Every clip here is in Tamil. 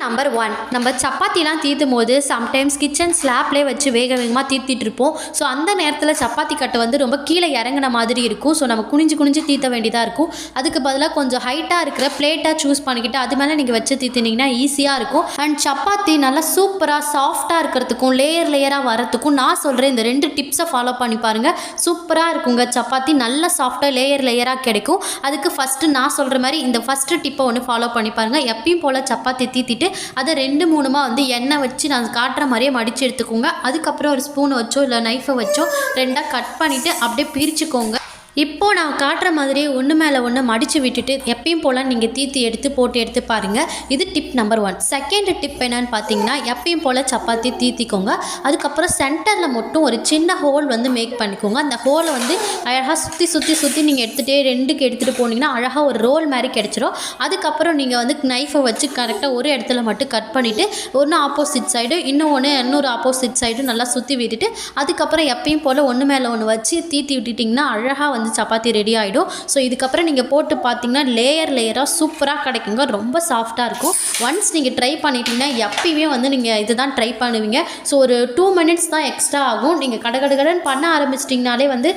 நம்பர் 1 நம்ம சப்பாத்திலாம் தீர்த்தும் போது சம்டைம்ஸ் கிச்சன் ஸ்லாப்லேயே வச்சு வேகமாக தீர்த்திட்டு இருப்போம். ஸோ அந்த நேரத்தில் சப்பாத்தி கட்டை வந்து ரொம்ப கீழே இறங்கின மாதிரி இருக்கும். ஸோ நம்ம குனிஞ்சு குனிஞ்சு தீர்த்த வேண்டியதாக இருக்கும். அதுக்கு பதிலாக கொஞ்சம் ஹைட்டாக இருக்கிற பிளேட்டாக சூஸ் பண்ணிக்கிட்டு அது மேலே நீங்கள் வச்சு தீர்த்தினீங்கன்னா ஈஸியாக இருக்கும். அண்ட் சப்பாத்தி நல்லா சூப்பராக சாஃப்டாக இருக்கிறதுக்கும் லேயராக வரத்துக்கும் நான் சொல்கிறேன் இந்த 2 டிப்ஸை ஃபாலோ பண்ணி பாருங்கள். சூப்பராக இருக்குங்க. சப்பாத்தி நல்லா சாஃப்டாக லேயராக கிடைக்கும். அதுக்கு ஃபஸ்ட்டு நான் சொல்கிற மாதிரி இந்த ஃபஸ்ட்டு டிப்பை ஒன்று ஃபாலோ பண்ணி பாருங்கள். எப்பயும் போல் சப்பாத்தி தீத்திட்டு அதை 2-3 வந்து எண்ணெய் வச்சு நான் காட்டுற மாதிரியே மடித்து எடுத்துக்கோங்க. அதுக்கப்புறம் ஒரு ஸ்பூன் வச்சோ இல்லை நைஃபை வச்சோ 2ஆக கட் பண்ணிவிட்டு அப்படியே பிரிச்சுக்கோங்க. இப்போது நான் காட்டுற மாதிரியே ஒன்று மேலே ஒன்று மடித்து விட்டுட்டு எப்பயும் போல் நீங்கள் தீர்த்து போட்டு எடுத்து பாருங்கள். இது டிப் நம்பர் 1. செகண்ட் டிப் என்னன்னு பார்த்தீங்கன்னா, எப்பயும் போல் சப்பாத்தி தீர்த்திக்கோங்க. அதுக்கப்புறம் சென்டரில் மட்டும் ஒரு சின்ன ஹோல் வந்து மேக் பண்ணிக்கோங்க. அந்த ஹோலை வந்து அழகாக சுற்றி நீங்கள் எடுத்துகிட்டே 2க்கு எடுத்துகிட்டு போனீங்கன்னா அழகாக ஒரு ரோல் மாதிரி கிடச்சிரும். அதுக்கப்புறம் நீங்கள் வந்து நைஃபை வச்சு கரெக்டாக ஒரு இடத்துல மட்டும் கட் பண்ணிவிட்டு ஒன்று ஆப்போசிட் சைடு இன்னொரு ஆப்போசிட் சைடு நல்லா சுற்றி விட்டுட்டு அதுக்கப்புறம் எப்பயும் போல் ஒன்று மேலே ஒன்று வச்சு தீர்த்தி விட்டுட்டிங்கன்னா அழகாக வந்து சப்பாத்தி ரெடி ஆகிடும். ஸோ இதுக்கப்புறம் நீங்கள் போட்டு பார்த்தீங்கன்னா லேயராக சூப்பராக கிடைக்குங்க. ரொம்ப சாஃப்டாக இருக்கும். ஒன்ஸ் நீங்கள் ட்ரை பண்ணிட்டீங்கன்னா எப்பயுமே வந்து நீங்கள் இதுதான் ட்ரை பண்ணுவீங்க. ஸோ ஒரு 2 மினிட்ஸ் தான் எக்ஸ்ட்ரா ஆகும். நீங்கள் கடகடன்னு பண்ண ஆரம்பிச்சிட்டிங்கனாலே வந்து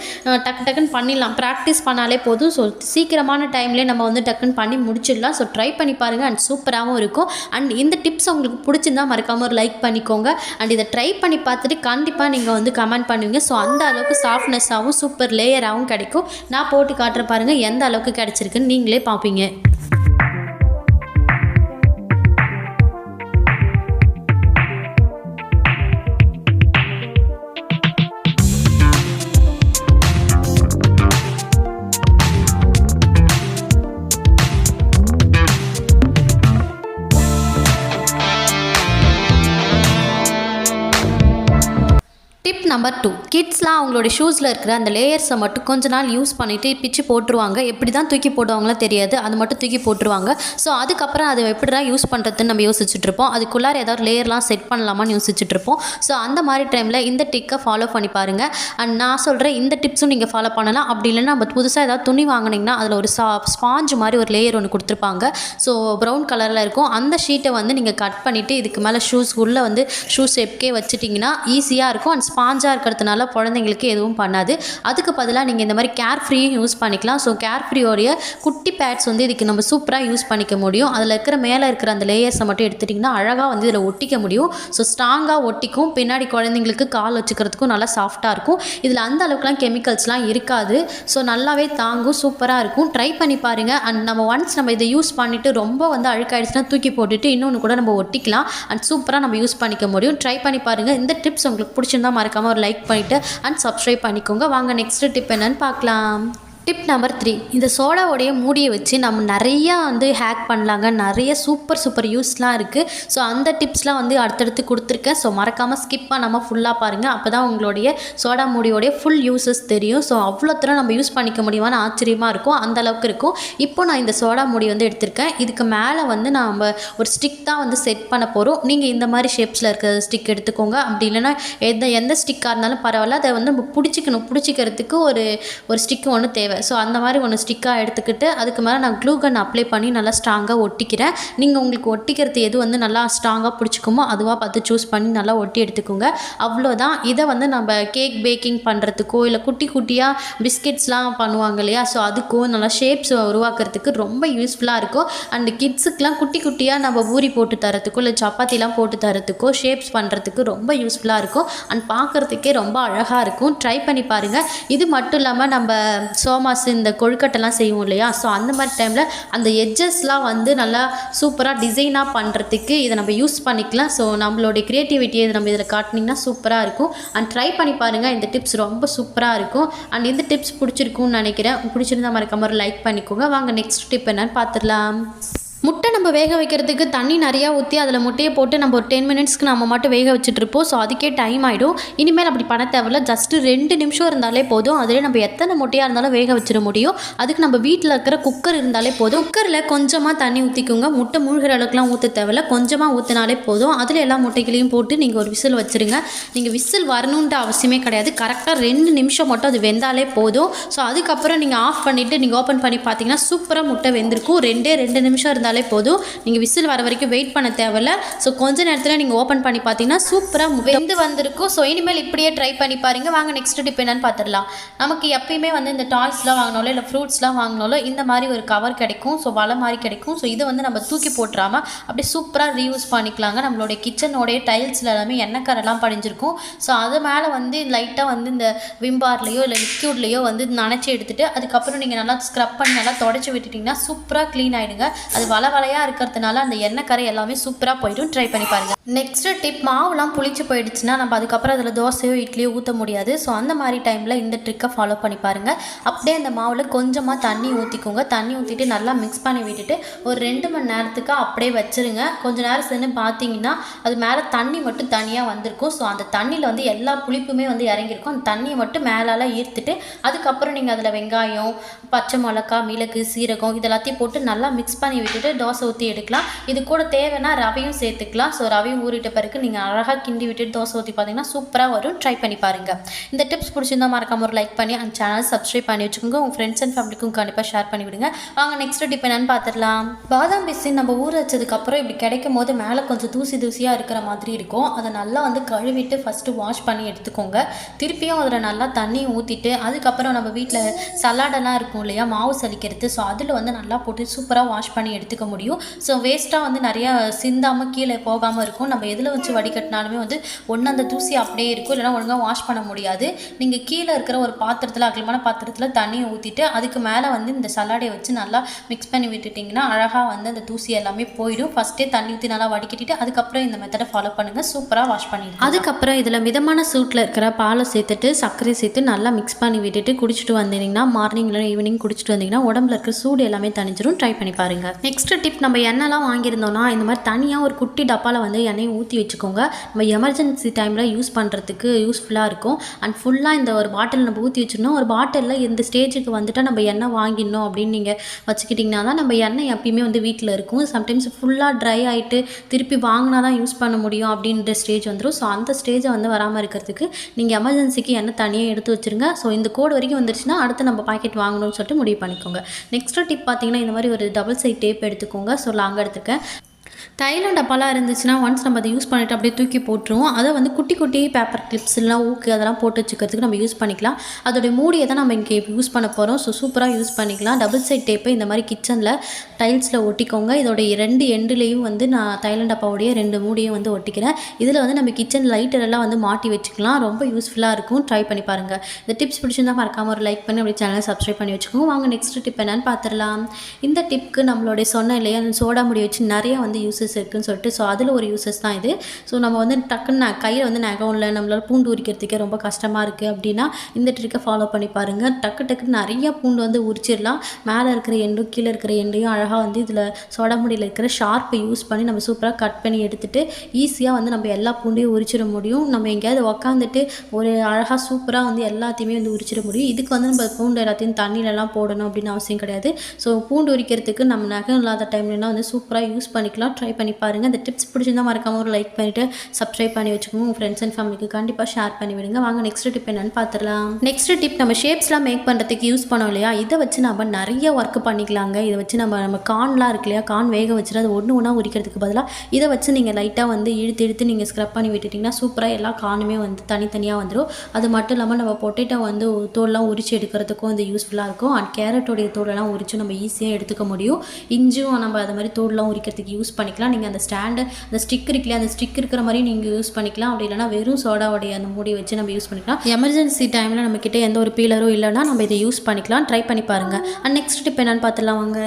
டக்குன்னு பண்ணிடலாம். ப்ராக்டிஸ் பண்ணாலே போதும். ஸோ சீக்கிரமான டைம்லேயே நம்ம வந்து டக்குன்னு பண்ணி முடிச்சிடலாம். ஸோ ட்ரை பண்ணி பாருங்கள். அண்ட் சூப்பராகவும் இருக்கும். அண்ட் இந்த டிப்ஸ் உங்களுக்கு பிடிச்சிருந்தா மறக்காமல் ஒரு லைக் பண்ணிக்கோங்க. அண்ட் இதை ட்ரை பண்ணி பார்த்துட்டு கண்டிப்பாக நீங்கள் வந்து கமெண்ட் பண்ணுவீங்க. ஸோ அந்த அளவுக்கு சாஃப்ட்னஸாகவும் சூப்பர் லேயராகவும் கிடைக்கும். நான் போட்டு காட்டுற பாருங்க எந்த அளவுக்கு கிடைச்சிருக்குன்னு நீங்களே பார்ப்பீங்க. Tip number 2. கிட்ஸ்லாம் அவங்களோட ஷூஸில் இருக்கிற அந்த லேயர்ஸை மட்டும் கொஞ்ச நாள் யூஸ் பண்ணிவிட்டு பிச்சு போட்டுருவாங்க. எப்படி தான் தூக்கி போடுவாங்களோ தெரியாது. அது மட்டும் தூக்கி போட்டுருவாங்க. ஸோ அதுக்கப்புறம் அதை எப்படி தான் யூஸ் பண்ணுறதுன்னு நம்ம யோசிச்சுட்ருப்போம். அதுக்குள்ளார ஏதாவது லேயர்லாம் செட் பண்ணலாமான்னு யோசிச்சுட்ருப்போம். ஸோ அந்த மாதிரி டைமில் இந்த டிக்கை ஃபாலோ பண்ணி பாருங்கள். அண்ட் நான் சொல்கிறேன் இந்த டிப்ஸும் நீங்கள் ஃபாலோ பண்ணலாம். அப்படி இல்லைன்னா நம்ம புதுசாக ஏதாவது துணி வாங்கினீங்கன்னா அதில் ஒரு ஸ்பாஞ்சு மாதிரி ஒரு லேயர் ஒன்று கொடுத்துருப்பாங்க. ஸோ ப்ரௌன் கலரில் இருக்கும். அந்த ஷீட்டை வந்து நீங்கள் கட் பண்ணிவிட்டு இதுக்கு மேலே உள்ளே வந்து ஷூ ஷேப்கே வச்சுட்டிங்கன்னா ஈஸியாக இருக்கும். அண்ட் ஸ்பாஞ்சாக இருக்கிறதுனால குழந்தைங்களுக்கு எதுவும் பண்ணாது. அதுக்கு பதிலாக நீங்கள் இந்த மாதிரி கேர் ஃப்ரீயும் யூஸ் பண்ணிக்கலாம். ஸோ கேர் ஃப்ரீயோடைய குட்டி பேட்ஸ் வந்து இதுக்கு நம்ம சூப்பராக யூஸ் பண்ணிக்க முடியும். அதில் இருக்கிற மேலே இருக்கிற அந்த லேயர்ஸை மட்டும் எடுத்துட்டிங்கன்னா அழகாக வந்து இதில் ஒட்டிக்க முடியும். ஸோ ஸ்ட்ராங்காக ஒட்டிக்கும். பின்னாடி குழந்தைங்களுக்கு கால் வச்சுக்கிறதுக்கும் நல்லா சாஃப்டாக இருக்கும். இதில் அந்த அளவுக்குலாம் கெமிக்கல்ஸ்லாம் இருக்காது. ஸோ நல்லாவே தாங்கும். சூப்பராக இருக்கும். ட்ரை பண்ணி பாருங்கள். அண்ட் நம்ம இதை யூஸ் பண்ணிவிட்டு ரொம்ப வந்து அழுக்காயிடுச்சுன்னா தூக்கி போட்டுட்டு இன்னொன்று கூட நம்ம ஒட்டிக்கலாம். அண்ட் சூப்பராக நம்ம யூஸ் பண்ணிக்க முடியும். ட்ரை பண்ணி பாருங்கள். இந்த டிப்ஸ் உங்களுக்கு பிடிச்சிருந்தா மறக்காமல் ஒரு லைக் பண்ணிவிட்டு அண்ட் சப்ஸ்கிரைப் பண்ணிக்கோங்க. வாங்க நெக்ஸ்ட் டிப் என்னன்னு பார்க்கலாம். Tip number 3. இந்த சோடாவோடைய மூடியை வச்சு நம்ம நிறையா வந்து ஹேக் பண்ணலாங்க. நிறைய சூப்பர் யூஸ்லாம் இருக்குது. ஸோ அந்த டிப்ஸ்லாம் வந்து அடுத்தடுத்து கொடுத்துருக்கேன். ஸோ மறக்காமல் ஸ்கிப் பண்ணாமல் ஃபுல்லாக பாருங்கள். அப்போ தான் உங்களுடைய சோடா மூடியோடைய ஃபுல் யூஸஸ் தெரியும். ஸோ அவ்வளோ தூரம் நம்ம யூஸ் பண்ணிக்க முடியுமான்னு ஆச்சரியமாக இருக்கும். அந்த அளவுக்கு இருக்கும். இப்போ நான் இந்த சோடா மூடி வந்து எடுத்திருக்கேன். இதுக்கு மேலே வந்து நம்ம ஒரு ஸ்டிக் தான் வந்து செட் பண்ண போகிறோம். நீங்கள் இந்த மாதிரி ஷேப்ஸில் இருக்கிற ஸ்டிக் எடுத்துக்கோங்க. அப்படி இல்லைன்னா எந்த ஸ்டிக்காக இருந்தாலும் பரவாயில்ல. அதை வந்து நம்ம பிடிச்சிக்கிறதுக்கு ஒரு ஸ்டிக்கு ஒன்று தேவை. ஸோ அந்த மாதிரி ஒன்று ஸ்டிக்காக எடுத்துக்கிட்டு அதுக்கு மேலே நான் க்ளூ கன் அப்ளை பண்ணி நல்லா ஸ்ட்ராங்காக ஒட்டிக்கிறேன். நீங்கள் உங்களுக்கு ஒட்டிக்கிறது எது வந்து நல்லா ஸ்ட்ராங்காக பிடிச்சிக்குமோ அதுவாக பார்த்து சூஸ் பண்ணி நல்லா ஒட்டி எடுத்துக்கோங்க. அவ்வளோதான். இதை வந்து நம்ம கேக் பேக்கிங் பண்ணுறதுக்கோ இல்லை குட்டியாக பிஸ்கெட்ஸ்லாம் பண்ணுவாங்க இல்லையா, ஸோ அதுக்கும் நல்லா ஷேப்ஸ் உருவாக்குறதுக்கு ரொம்ப யூஸ்ஃபுல்லாக இருக்கும். அண்ட் கிட்ஸுக்கெலாம் குட்டியாக நம்ம பூரி போட்டு தரத்துக்கோ இல்லை சப்பாத்திலாம் போட்டு தரத்துக்கோ ஷேப்ஸ் பண்ணுறதுக்கு ரொம்ப யூஸ்ஃபுல்லாக இருக்கும். அண்ட் பார்க்குறதுக்கே ரொம்ப அழகாக இருக்கும். ட்ரை பண்ணி பாருங்கள். இது மட்டும் இல்லாமல் நம்ம இந்த கொழுக்கட்டைலாம் செய்வோம் இல்லையா, ஸோ அந்த மாதிரி டைமில் அந்த எட்ஜஸ்லாம் வந்து நல்லா சூப்பராக டிசைனாக பண்ணுறதுக்கு இதை நம்ம யூஸ் பண்ணிக்கலாம். ஸோ நம்மளுடைய க்ரியேட்டிவிட்டியை நம்ம இதில் காட்டினீங்கன்னா சூப்பராக இருக்கும். அண்ட் ட்ரை பண்ணி பாருங்கள். இந்த டிப்ஸ் ரொம்ப சூப்பராக இருக்கும். அண்ட் இந்த டிப்ஸ் பிடிச்சிருக்கும்னு நினைக்கிறேன். பிடிச்சிருந்தா மறக்காம ஒரு லைக் பண்ணிக்கோங்க. வாங்க நெக்ஸ்ட் டிப் என்னன்னு பார்த்துடலாம். முட்டை நம்ம வேக வைக்கிறதுக்கு தண்ணி நிறையா ஊற்றி அதில் முட்டையை போட்டு நம்ம ஒரு 10 மினிட்ஸ்க்கு நம்ம மட்டும் வேக வச்சுட்ருப்போம். ஸோ அதுக்கே டைம் ஆகிடும். இனிமேல் அப்படி பண்ண தேவையில்ல. ஜஸ்ட்டு 2 நிமிஷம் இருந்தாலே போதும். அதிலே நம்ம எத்தனை முட்டையாக இருந்தாலும் வேக வச்சிட முடியும். அதுக்கு நம்ம வீட்டில் இருக்கிற குக்கர் இருந்தாலே போதும். குக்கரில் கொஞ்சமாக தண்ணி ஊற்றிக்கோங்க. முட்டை மூழ்கிற அளவுக்குலாம் ஊற்ற தேவையில்ல. கொஞ்சமாக ஊற்றினாலே போதும். அதில் எல்லா முட்டைகளையும் போட்டு நீங்கள் ஒரு விசில் வச்சுருங்க. நீங்கள் விசில் வரணுன்ட்டு அவசியமே கிடையாது. கரெக்டாக 2 நிமிஷம் மட்டும் அது வெந்தாலே போதும். ஸோ அதுக்கப்புறம் நீங்கள் ஆஃப் பண்ணிவிட்டு நீங்கள் ஓப்பன் பண்ணி பார்த்தீங்கன்னா சூப்பராக முட்டை வெந்திருக்கும். 2 நிமிஷம் இருந்தாலே வச்சாலே போதும். நீங்கள் விசில் வர வரைக்கும் வெயிட் பண்ண தேவையில்ல. ஸோ கொஞ்ச நேரத்தில் நீங்கள் ஓப்பன் பண்ணி பார்த்தீங்கன்னா சூப்பராக வெந்து வந்திருக்கும். ஸோ இனிமேல் இப்படியே ட்ரை பண்ணி பாருங்கள். வாங்க நெக்ஸ்ட் டிப் என்னன்னு பார்த்துடலாம். நமக்கு எப்பயுமே வந்து இந்த டாய்ஸ்லாம் வாங்கினாலோ இல்லை ஃப்ரூட்ஸ்லாம் வாங்கினாலோ இந்த மாதிரி ஒரு கவர் கிடைக்கும். ஸோ வலை மாதிரி கிடைக்கும். ஸோ இதை வந்து நம்ம தூக்கி போட்டுறாமல் அப்படியே சூப்பராக ரீயூஸ் பண்ணிக்கலாங்க. நம்மளுடைய கிச்சனோடைய டைல்ஸில் எல்லாமே எண்ணெய் கரெல்லாம் படிஞ்சிருக்கும். ஸோ அது மேலே வந்து லைட்டாக வந்து இந்த விம்பார்லேயோ இல்லை லிக்யூட்லேயோ வந்து நனைச்சி எடுத்துகிட்டு அதுக்கப்புறம் நீங்கள் நல்லா ஸ்க்ரப் பண்ணி நல்லா தொடச்சி விட்டுட்டிங்கன்னா சூப்பராக க்ளீன் ஆகிடுங்க. அது வலையாக இருக்கிறதுனால அந்த எண்ணெய் கரை எல்லாமே சூப்பராக போய்டும். ட்ரை பண்ணி பாருங்கள். நெக்ஸ்ட் டிப், மாவுலாம் புளிச்சு போயிடுச்சுன்னா நம்ம அதுக்கப்புறம் அதில் தோசையோ இட்லியோ ஊற்ற முடியாது. ஸோ அந்த மாதிரி டைமில் இந்த ட்ரிக்கை ஃபாலோ பண்ணி பாருங்கள். அப்படியே அந்த மாவில் கொஞ்சமாக தண்ணி ஊற்றிக்கோங்க. தண்ணி ஊற்றிட்டு நல்லா மிக்ஸ் பண்ணி விட்டுட்டு ஒரு 2 மணி நேரத்துக்கு அப்படியே வச்சுருங்க. கொஞ்சம் நேரம் சென்று பார்த்தீங்கன்னா அது மேலே தண்ணி மட்டும் தனியாக வந்திருக்கும். ஸோ அந்த தண்ணியில் வந்து எல்லா புளிப்புமே வந்து இறங்கியிருக்கும். அந்த தண்ணியை மட்டும் மேலால் ஈர்த்துட்டு அதுக்கப்புறம் நீங்கள் அதில் வெங்காயம், பச்சை மிளகா, மிளகு, சீரகம் இதெல்லாத்தையும் போட்டு நல்லா மிக்ஸ் பண்ணி விட்டுட்டு தோசை ஊற்றி எடுக்கலாம். இது கூட தேவைன்னா ரவையும் சேர்த்துக்கலாம். ஸோ ரவையும் ஊறிட்ட பிறகு நீங்கள் அழகாக கிண்டி விட்டுட்டு தோசை ஊற்றி பார்த்தீங்கன்னா சூப்பராக வரும். ட்ரை பண்ணி பாருங்கள். இந்த டிப்ஸ் பிடிச்சிருந்தா மறக்காம ஒரு லைக் பண்ணி அந்த சேனல் சப்ஸ்கிரைப் பண்ணி வச்சுக்கோங்க. உங்கள் ஃப்ரெண்ட்ஸ் அண்ட் ஃபேமிலிக்கும் கண்டிப்பாக ஷேர் பண்ணி விடுங்க. வாங்க நெக்ஸ்ட் டிப் என்னன்னு பார்த்துடலாம். பாதாம் பிசின் நம்ம ஊற வச்சதுக்கப்புறம் இப்படி கிடைக்கும் போது மேலே கொஞ்சம் தூசியாக இருக்கிற மாதிரி இருக்கும். அதை நல்லா வந்து கழுவிட்டு ஃபஸ்ட்டு வாஷ் பண்ணி எடுத்துக்கோங்க. திருப்பியும் அதில் நல்லா தண்ணி ஊற்றிட்டு அதுக்கப்புறம் நம்ம வீட்டில் சலாடெல்லாம் இருக்கும் இல்லையா, மாவு சலிக்கிறது. ஸோ அதில் வந்து நல்லா போட்டு சூப்பராக வாஷ் பண்ணி எடுத்துக்க முடியும். ஸோ வேஸ்ட்டாக வந்து நிறையா சிந்தாமல் கீழே போகாமல் இருக்கும். நம்ம எதில் வச்சு வடிகட்டினாலுமே வந்து ஒன்று அந்த தூசி அப்படியே இருக்கும், இல்லைனா ஒழுங்காக வாஷ் பண்ண முடியாது. நீங்கள் கீழே இருக்கிற ஒரு பாத்திரத்தில், அகலமான பாத்திரத்தில் தண்ணியை ஊற்றிட்டு அதுக்கு மேலே வந்து இந்த சலாடையை வச்சு நல்லா மிக்ஸ் பண்ணி விட்டுட்டிங்கன்னா அழகாக வந்து அந்த தூசி எல்லாமே போயிடும். ஃபஸ்ட்டே தண்ணி ஊற்றி நல்லா வடிகட்டிட்டு அதுக்கப்புறம் இந்த மெத்தடை ஃபாலோ பண்ணுங்கள். சூப்பராக வாஷ் பண்ணிடுங்க. அதுக்கப்புறம் இதில் மிதமான சூட்டில் இருக்கிற பாலை சேர்த்துட்டு சர்க்கரை சேர்த்து நல்லா மிக்ஸ் பண்ணி விட்டுட்டு குடிச்சிட்டு வந்தீங்கன்னா மார்னிங் இல்லை ஈவினிங் குடிச்சிட்டு வந்தீங்கன்னா உடம்புல இருக்கிற சூடு எல்லாமே தணிஞ்சிரும். ட்ரை பண்ணி பாருங்கள். நெக்ஸ்ட் டிப், நம்ம எண்ணெய்லாம் வாங்கியிருந்தோம்னா இந்த மாதிரி தனியாக ஒரு குட்டி டப்பாவில் வந்து எண்ணெயை ஊற்றி வச்சுக்கோங்க. நம்ம எமர்ஜென்சி டைமில் யூஸ் பண்ணுறதுக்கு யூஸ்ஃபுல்லாக இருக்கும். அண்ட் ஃபுல்லாக இந்த ஒரு பாட்டில் நம்ம ஊற்றி வச்சிடணும். ஒரு பாட்டிலில் இந்த ஸ்டேஜுக்கு வந்துட்டால் நம்ம எண்ணெய் வாங்கிடணும் அப்படின்னு நீங்கள் வச்சுக்கிட்டிங்கன்னா தான் நம்ம எண்ணெய் எப்பயுமே வந்து வீட்டில் இருக்கும். சம்டைம்ஸ் ஃபுல்லாக ட்ரை ஆகிட்டு திருப்பி வாங்கினா தான் யூஸ் பண்ண முடியும் அப்படின்ற ஸ்டேஜ் வந்துடும். ஸோ அந்த ஸ்டேஜை வந்து வராமல் இருக்கிறதுக்கு நீங்கள் எமர்ஜென்சிக்கு எண்ணெய் தனியாக எடுத்து வச்சுருங்க. ஸோ இந்த கோடு வரைக்கும் வந்துருச்சுன்னா அடுத்து நம்ம பாக்கெட் வாங்கணும்னு சொல்லிட்டு முடிவு பண்ணிக்கோங்க. நெக்ஸ்ட் டிப் பார்த்தீங்கன்னா இந்த மாதிரி ஒரு டபுள் சைட் டேப் எடுத்துக்கோங்க. ஸோ லாங்காக எடுத்துருக்கேன். தைலம் டப்பாலாம் இருந்துச்சுன்னா ஒன்ஸ் நம்ம அதை யூஸ் பண்ணிவிட்டு அப்படியே தூக்கி போட்டுருவோம். அதை வந்து குட்டி குட்டி பேப்பர் கிளிப்ஸ் இல்லைனா ஊக்கு அதெல்லாம் போட்டு வச்சுக்கிறதுக்கு நம்ம யூஸ் பண்ணிக்கலாம். அதோடைய மூடியை தான் நம்ம இங்கே யூஸ் பண்ண போகிறோம். ஸோ சூப்பராக யூஸ் பண்ணிக்கலாம். டபுள் சைட் டேப்பை இந்த மாதிரி கிச்சனில் டைல்ஸில் ஒட்டிக்கோங்க. இதோடைய 2 எண்டுலேயும் வந்து நான் தைலம் டப்பாவுடைய 2 மூடியும் வந்து ஒட்டிக்கிறேன். இதில் வந்து நம்ம கிச்சன் லைட்டரெல்லாம் வந்து மாட்டி வச்சுக்கலாம். ரொம்ப யூஸ்ஃபுல்லாக இருக்கும். ட்ரை பண்ணி பாருங்கள். இந்த டிப்ஸ் பிடிச்சிருந்தால் மறக்காமல் ஒரு லைக் பண்ணி அப்படி சேனலை சப்ஸ்கிரைப் பண்ணி வச்சுக்கோங்க. வாங்க நெக்ஸ்ட் டிப் என்னன்னு பார்த்துடலாம். இந்த டிப்க்கு நம்மளுடைய சொன்ன இல்லையா, அந்த சோடா முடி வச்சு நிறைய வந்து யூஸஸ் இருக்குன்னு சொல்லிட்டு, ஸோ அதில் ஒரு யூஸஸ் தான் இது. ஸோ நம்ம வந்து டக்குன்னு கையில் வந்து நகம் இல்லை, நம்மளால் பூண்டு உரிக்கிறதுக்கே ரொம்ப கஷ்டமாக இருக்குது அப்படின்னா இந்த ட்ரிக்கை ஃபாலோ பண்ணி பாருங்கள். டக்குன்னு நிறைய பூண்டு வந்து உரிச்சிடலாம். மேலே இருக்கிற எண்டும் கீழே இருக்கிற எண்டையும் அழகாக வந்து இதில் சோடா முடியில் இருக்கிற ஷார்ப்பை யூஸ் பண்ணி நம்ம சூப்பராக கட் பண்ணி எடுத்துகிட்டு ஈஸியாக வந்து நம்ம எல்லா பூண்டையும் உரிச்சிட முடியும். நம்ம எங்கேயாவது உக்காந்துட்டு ஒரு அழகாக சூப்பராக வந்து எல்லாத்தையுமே வந்து உரிச்சிட முடியும். இதுக்கு வந்து நம்ம பூண்டு எல்லாத்தையும் தண்ணியிலலாம் போடணும் அப்படின்னு அவசியம் கிடையாது. ஸோ பூண்டு உரிக்கிறதுக்கு நம்ம நகம் இல்லாத டைம்லாம் வந்து சூப்பராக யூஸ் பண்ணிக்கலாம். ட்ரை பண்ணி பாருங்கள். இந்த டிப்ஸ் பிடிச்சிருந்தால் மறக்காமல் ஒரு லைக் பண்ணிவிட்டு சப்ஸ்கிரைப் பண்ணி வச்சுக்கோங்க. உங்கள் ஃப்ரெண்ட்ஸ் அண்ட் ஃபேமிலிக்கு கண்டிப்பாக ஷேர் பண்ணி விடுங்க. வாங்க நெக்ஸ்ட் டிப் என்னன்னு பார்த்துடலாம். நெக்ஸ்ட் டிப், நம்ம ஷேப்ஸ்லாம் மேக் பண்ணுறதுக்கு யூஸ் பண்ணோம் இல்லையா, இதை வச்சு நம்ம நிறைய ஒர்க் பண்ணிக்கலாங்க. இதை வச்சு நம்ம கார்ன்லாம் இருக்கு இல்லையா, கார்ன் வேக வச்சுட்டு அது ஒன்று உரிக்கிறதுக்கு பதிலாக இதை வச்சு நீங்கள் லைட்டாக வந்து இழுத்து நீங்கள் ஸ்க்ரப் பண்ணி விட்டுட்டிங்கன்னா சூப்பராக எல்லா கார்னுமே வந்து தனித்தனியாக வந்துடும். அது மட்டும் இல்லாமல் நம்ம பொட்டேட்டோ வந்து தோல்லாம் உரிச்சு எடுக்கிறதுக்கும் இது யூஸ்ஃபுல்லாக இருக்கும். அண்ட் கேரட்டோடைய தோலெல்லாம் உரிச்சு நம்ம ஈஸியாக எடுத்துக்க முடியும். இஞ்சும் நம்ம அது மாதிரி தோல்லாம் உரிக்கிறதுக்கு யூஸ் பண்ணிக்கலாம். நீங்கள் அந்த ஸ்டாண்டு, அந்த ஸ்டிக் இருக்குல்லையா, அந்த ஸ்டிக் இருக்கிற மாதிரி நீங்கள் யூஸ் பண்ணிக்கலாம். அப்படி இல்லைனா வெறும் சோடாவுடைய அந்த மூடி வச்சு நம்ம யூஸ் பண்ணிக்கலாம். எமர்ஜென்சி டைமில் நம்மக்கிட்ட எந்த ஒரு பீலரும் இல்லைனா நம்ம இதை யூஸ் பண்ணிக்கலாம். ட்ரை பண்ணி பாருங்கள். அண்ட் நெக்ஸ்ட் டிப் என்னன்னு பார்த்துலாம் வாங்க.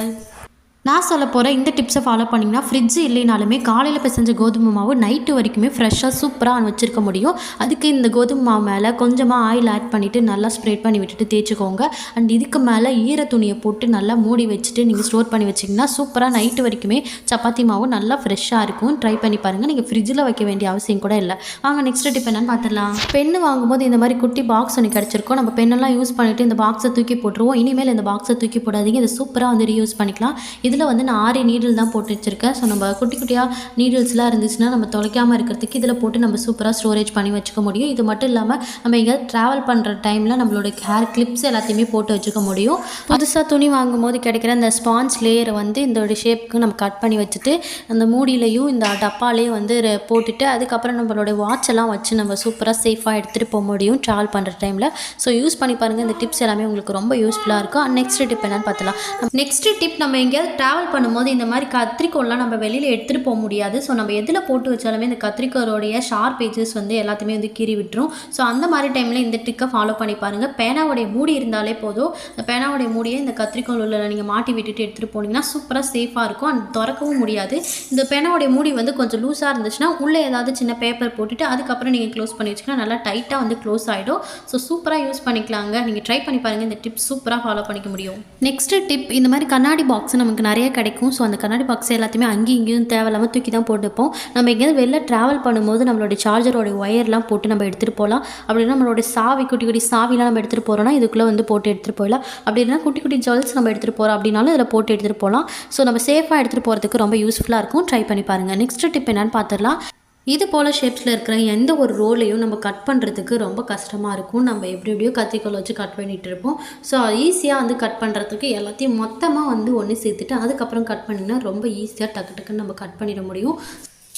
நான் சொல்ல போகிற இந்த டிப்ஸை ஃபாலோ பண்ணிங்கன்னா ஃப்ரிட்ஜ் இல்லைனாலுமே காலையில் பிசைஞ்ச கோதுமை மாவு நைட்டு வரைக்குமே ஃப்ரெஷ்ஷாக சூப்பராக வச்சுருக்க முடியும். அதுக்கு இந்த கோதுமை மாவு மேலே கொஞ்சமாக ஆயில் ஆட் பண்ணிவிட்டு நல்லா ஸ்ப்ரெட் பண்ணி விட்டுட்டு தேய்ச்சிக்கோங்க. அண்ட் இதுக்கு மேலே ஈர துணியை போட்டு நல்லா மூடி வச்சுட்டு நீங்கள் ஸ்டோர் பண்ணி வச்சிங்கன்னா சூப்பராக நைட்டு வரைக்குமே சப்பாத்தி மாவு நல்லா ஃப்ரெஷ்ஷாக இருக்கும். ட்ரை பண்ணி பாருங்கள். நீங்கள் ஃப்ரிட்ஜில் வைக்க வேண்டிய அவசியம் கூட இல்லை. வாங்க நெக்ஸ்ட் டிப் என்னன்னு பார்த்துடலாம். பெண்ணு வாங்கும்போது இந்த மாதிரி குட்டி பாக்ஸ் ஒன்று கிடச்சிருக்கும். நம்ம பெண்ணெல்லாம் யூஸ் பண்ணிவிட்டு இந்த பாக்ஸை தூக்கி போட்டுருவோம். இனிமேல் இந்த பாக்ஸை தூக்கி போடாதீங்க. இதை சூப்பராக வந்து ரீயூஸ் பண்ணிக்கலாம். இதில் இதில் வந்து நான் 6 நீடில் தான் போட்டு வச்சுருக்கேன். ஸோ நம்ம குட்டி குட்டியாக நீடில்ஸ்லாம் இருந்துச்சுன்னா நம்ம தொலைக்காமல் இருக்கிறதுக்கு இதில் போட்டு நம்ம சூப்பராக ஸ்டோரேஜ் பண்ணி வச்சுக்க முடியும். இது மட்டும் இல்லாமல் நம்ம எங்கேயாவது ட்ராவல் பண்ணுற டைமில் நம்மளோட ஹேர் கிளிப்ஸ் எல்லாத்தையுமே போட்டு வச்சுக்க முடியும். புதுசாக துணி வாங்கும் போது கிடைக்கிற அந்த ஸ்பாஞ்ச் லேயரை வந்து இந்த ஷேப்புக்கு நம்ம கட் பண்ணி வச்சுட்டு அந்த மூடியிலையும் இந்த டப்பாலேயும் வந்து போட்டுட்டு அதுக்கப்புறம் நம்மளோட வாட்ச் எல்லாம் வச்சு நம்ம சூப்பராக சேஃபாக எடுத்துகிட்டு போக முடியும் ட்ராவல் பண்ணுற டைமில். ஸோ யூஸ் பண்ணி பாருங்கள். இந்த டிப்ஸ் எல்லாமே உங்களுக்கு ரொம்ப யூஸ்ஃபுல்லாக இருக்கும். அண்ட் நெக்ஸ்ட் டிப் என்னன்னு பார்த்தலாம். நெக்ஸ்ட் டிப், நம்ம எங்கேயாவது ட்ராவல் பண்ணும்போது இந்த மாதிரி கத்திரிக்கோல்லாம் நம்ம வெளியில் எடுத்துகிட்டு போக முடியாது. ஸோ நம்ம எதில் போட்டு வச்சாலுமே இந்த கத்திரிக்கோருடைய ஷார்ப் ஏஜஸ் வந்து எல்லாத்தையுமே வந்து கீறி விட்டுரும். ஸோ அந்த மாதிரி டைமில் இந்த ட்ரிக்கை ஃபாலோ பண்ணி பாருங்கள். பேனாவுடைய மூடி இருந்தாலே போதும். இந்த பேனாவுடைய மூடியை இந்த கத்திரிக்கோள் உள்ள நீங்கள் மாட்டி விட்டுட்டு எடுத்துகிட்டு போனீங்கன்னா சூப்பராக சேஃபாக இருக்கும். அண்ட் திறக்கவும் முடியாது. இந்த பேனாவுடைய மூடி வந்து கொஞ்சம் லூஸாக இருந்துச்சுன்னா உள்ளே ஏதாவது சின்ன பேப்பர் போட்டுட்டு அதுக்கப்புறம் நீங்கள் க்ளோஸ் பண்ணி வச்சுக்கலாம். நல்லா டைட்டாக வந்து க்ளோஸ் ஆகிடும். ஸோ சூப்பராக யூஸ் பண்ணிக்கலாங்க. நீங்கள் ட்ரை பண்ணி பாருங்கள். இந்த டிப்ஸ் சூப்பராக ஃபாலோ பண்ணிக்க முடியும். நெக்ஸ்ட் டிப், இந்த மாதிரி கண்ணாடி பாக்ஸ் நமக்கு நிறைய கிடைக்கும். ஸோ அந்த கண்ணாடி பாக்ஸ் எல்லாத்தையுமே அங்கேயும் இங்கேயும் தேவையில்லாமல் தூக்கி தான் போட்டுப்போம். நம்ம எங்கேயாவது வெளில ட்ராவல் பண்ணும்போது நம்மளோட சார்ஜரோட ஒயர்லாம் போட்டு நம்ம எடுத்துகிட்டு போகலாம். அப்படின்னா நம்மளோட சாவி, குட்டி குட்டி சாவிலாம் நம்ம எடுத்துகிட்டு போகிறோம்னா இதுக்குள்ளே வந்து போட்டு எடுத்துகிட்டு போகலாம். அப்படி இல்லைனா குட்டி குட்டி ஜுவல்ஸ் நம்ம எடுத்துகிட்டு போகிறோம் அப்படின்னாலும் இதில் போட்டு எடுத்துகிட்டு போகலாம். ஸோ நம்ம சேஃபாக எடுத்துகிட்டு போகிறதுக்கு ரொம்ப யூஸ்ஃபுல்லாக இருக்கும். ட்ரை பண்ணி பாருங்கள். நெக்ஸ்ட் டிப் என்னென்னு பார்த்துடலாம். இது போல் ஷேப்ஸில் இருக்கிற எந்த ஒரு ரோலையும் நம்ம கட் பண்ணுறதுக்கு ரொம்ப கஷ்டமாக இருக்கும். நம்ம எப்படியோ கத்திரிக்கோல் வச்சு கட் பண்ணிகிட்டு இருப்போம். ஸோ ஈஸியாக வந்து கட் பண்ணுறதுக்கு எல்லாத்தையும் மொத்தமாக வந்து ஒன்று சேர்த்துட்டு அதுக்கப்புறம் கட் பண்ணிங்கன்னா ரொம்ப ஈஸியாக டக்குன்னு நம்ம கட் பண்ணிட முடியும்.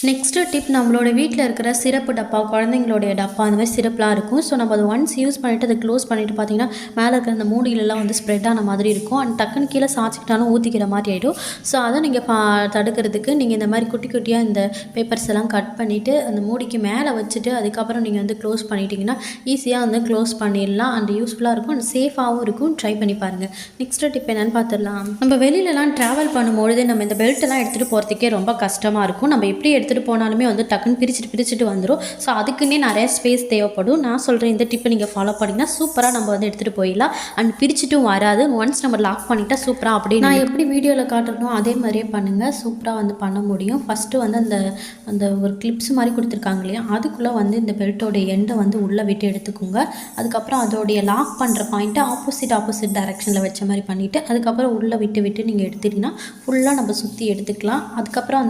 நெக்ஸ்ட்டு டிப், நம்மளோட வீட்டில் இருக்கிற சிரப்பு டப்பா, குழந்தைங்களுடைய டப்பா, அந்த மாதிரி சிரப்லாம் இருக்கும். ஸோ நம்ம அதை ஒன்ஸ் யூஸ் பண்ணிவிட்டு அதை க்ளோஸ் பண்ணிவிட்டு பார்த்திங்கன்னா மேலே இருக்கிற அந்த மூடியிலலாம் வந்து ஸ்ப்ரெட் ஆன மாதிரி இருக்கும். அண்ட் டக்குன்னு கீழே சாய்ச்சிக்கிட்டாலும் ஊற்றிக்கிற மாதிரி ஆகிடும். ஸோ அதை நீங்கள் தடுக்கிறதுக்கு நீங்கள் இந்த மாதிரி குட்டி குட்டியாக இந்த பேப்பர்ஸ் எல்லாம் கட் பண்ணிவிட்டு அந்த மூடிக்கு மேலே வச்சுட்டு அதுக்கப்புறம் நீங்கள் வந்து க்ளோஸ் பண்ணிட்டீங்கன்னா ஈஸியாக வந்து க்ளோஸ் பண்ணிடலாம். அண்ட் யூஸ்ஃபுல்லாக இருக்கும். அண்ட் சேஃபாகவும் இருக்கும். ட்ரை பண்ணி பாருங்கள். நெக்ஸ்ட்டு டிப் என்னென்னு பார்த்துடலாம். நம்ம வெளியிலலாம் ட்ராவல் பண்ணும்பொழுது நம்ம இந்த பெல்ட்டெல்லாம் எடுத்துகிட்டு போகிறதுக்கே ரொம்ப கஷ்டமாக இருக்கும். நம்ம எப்படி எடுத்துகிட்டு போனாலுமே வந்து டக்குன்னு பிரிச்சுட்டு வந்துடும். ஸோ அதுக்குன்னே நிறைய ஸ்பேஸ் தேவைப்படும். நான் சொல்கிறேன், இந்த டிப்பை நீங்கள் ஃபாலோ பண்ணிங்கன்னா சூப்பராக நம்ம வந்து எடுத்துகிட்டு போயிடலாம். அண்ட் பிரிச்சுட்டும் வராது. ஒன்ஸ் நம்ம லாக் பண்ணிட்டா சூப்பராக அப்படியே நான் எப்படி வீடியோவில் காட்டுறனோ அதே மாதிரியே பண்ணுங்கள். சூப்பராக வந்து பண்ண முடியும். ஃபஸ்ட்டு வந்து அந்த ஒரு கிளிப்ஸ் மாதிரி கொடுத்துருக்காங்க இல்லையா, அதுக்குள்ளே வந்து இந்த பெல்ட்டோடைய எண்டை வந்து உள்ளே விட்டு எடுத்துக்கோங்க. அதுக்கப்புறம் அதோடைய லாக் பண்ணுற பாயிண்ட்டை ஆப்போசிட் டைரெக்ஷனில் வச்ச மாதிரி பண்ணிவிட்டு அதுக்கப்புறம் உள்ளே விட்டு நீங்கள் எடுத்துட்டிங்கன்னா ஃபுல்லாக நம்ம சுற்றி எடுத்துக்கலாம். அதுக்கப்புறம்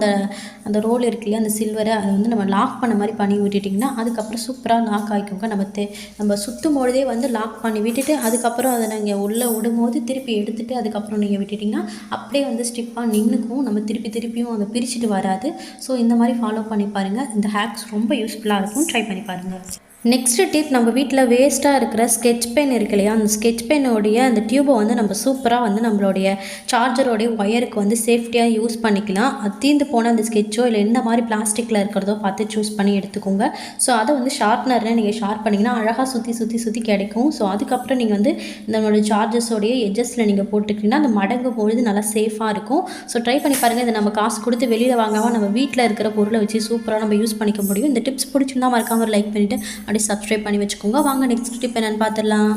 அந்த ரோல் இருக்கு இல்லையா, அந்த சில்வரை அதை வந்து நம்ம லாக் பண்ண மாதிரி பண்ணி விட்டுட்டிங்கன்னா அதுக்கப்புறம் சூப்பராக லாக் ஆகிக்கோங்க. நம்ம சுற்றும் பொழுதே வந்து லாக் பண்ணி விட்டுட்டு அதுக்கப்புறம் அதை நீங்கள் உள்ளே விடும்போது திருப்பி எடுத்துகிட்டு அதுக்கப்புறம் நீங்கள் விட்டுட்டிங்கன்னா அப்படியே வந்து ஸ்டிப்பாக நின்றுக்கும். நம்ம திருப்பியும் அதை பிரிச்சுட்டு வராது. ஸோ இந்த மாதிரி ஃபாலோ பண்ணி பாருங்கள். இந்த ஹேக்ஸ் ரொம்ப யூஸ்ஃபுல்லாக இருக்கும். ட்ரை பண்ணி பாருங்கள். நெக்ஸ்ட் டிப், நம்ம வீட்டில் வேஸ்ட்டாக இருக்கிற ஸ்கெட்ச் பென் இருக்கு இல்லையா, அந்த ஸ்கெட்ச் பென்னோடைய அந்த டியூபை வந்து நம்ம சூப்பராக வந்து நம்மளுடைய சார்ஜரோடைய ஒயருக்கு வந்து சேஃப்டியாக யூஸ் பண்ணிக்கலாம். அது தீர்ந்து போன அந்த ஸ்கெட்சோ இல்லை எந்த மாதிரி பிளாஸ்டிக்கில் இருக்கிறதோ பார்த்து சூஸ் பண்ணி எடுத்துக்கோங்க. ஸோ அதை வந்து ஷார்ப்னரில் நீங்கள் ஷார்ப் பண்ணிங்கன்னா அழகாக சுற்றி கிடைக்கும். ஸோ அதுக்கப்புறம் நீங்கள் வந்து நம்மளுடைய சார்ஜஸோடைய எட்ஜஸில் நீங்கள் போட்டுக்கிட்டிங்கன்னா அந்த மடங்கும் பொழுது நல்லா சேஃபாக இருக்கும். ஸோ ட்ரை பண்ணி பாருங்கள். இதை நம்ம காசு கொடுத்து வெளியில் வாங்காமல் நம்ம வீட்டில் இருக்கிற பொருளை வச்சு சூப்பராக நம்ம யூஸ் பண்ணிக்க முடியும். இந்த டிப்ஸ் பிடிச்சிருந்தா மறக்காம ஒரு லைக் பண்ணிவிட்டு அப்படி சப்ஸ்கிரைப் பண்ணி வச்சுக்கோங்க. வாங்க நெக்ஸ்ட் டிப் என்னென்னு பார்த்துடலாம்.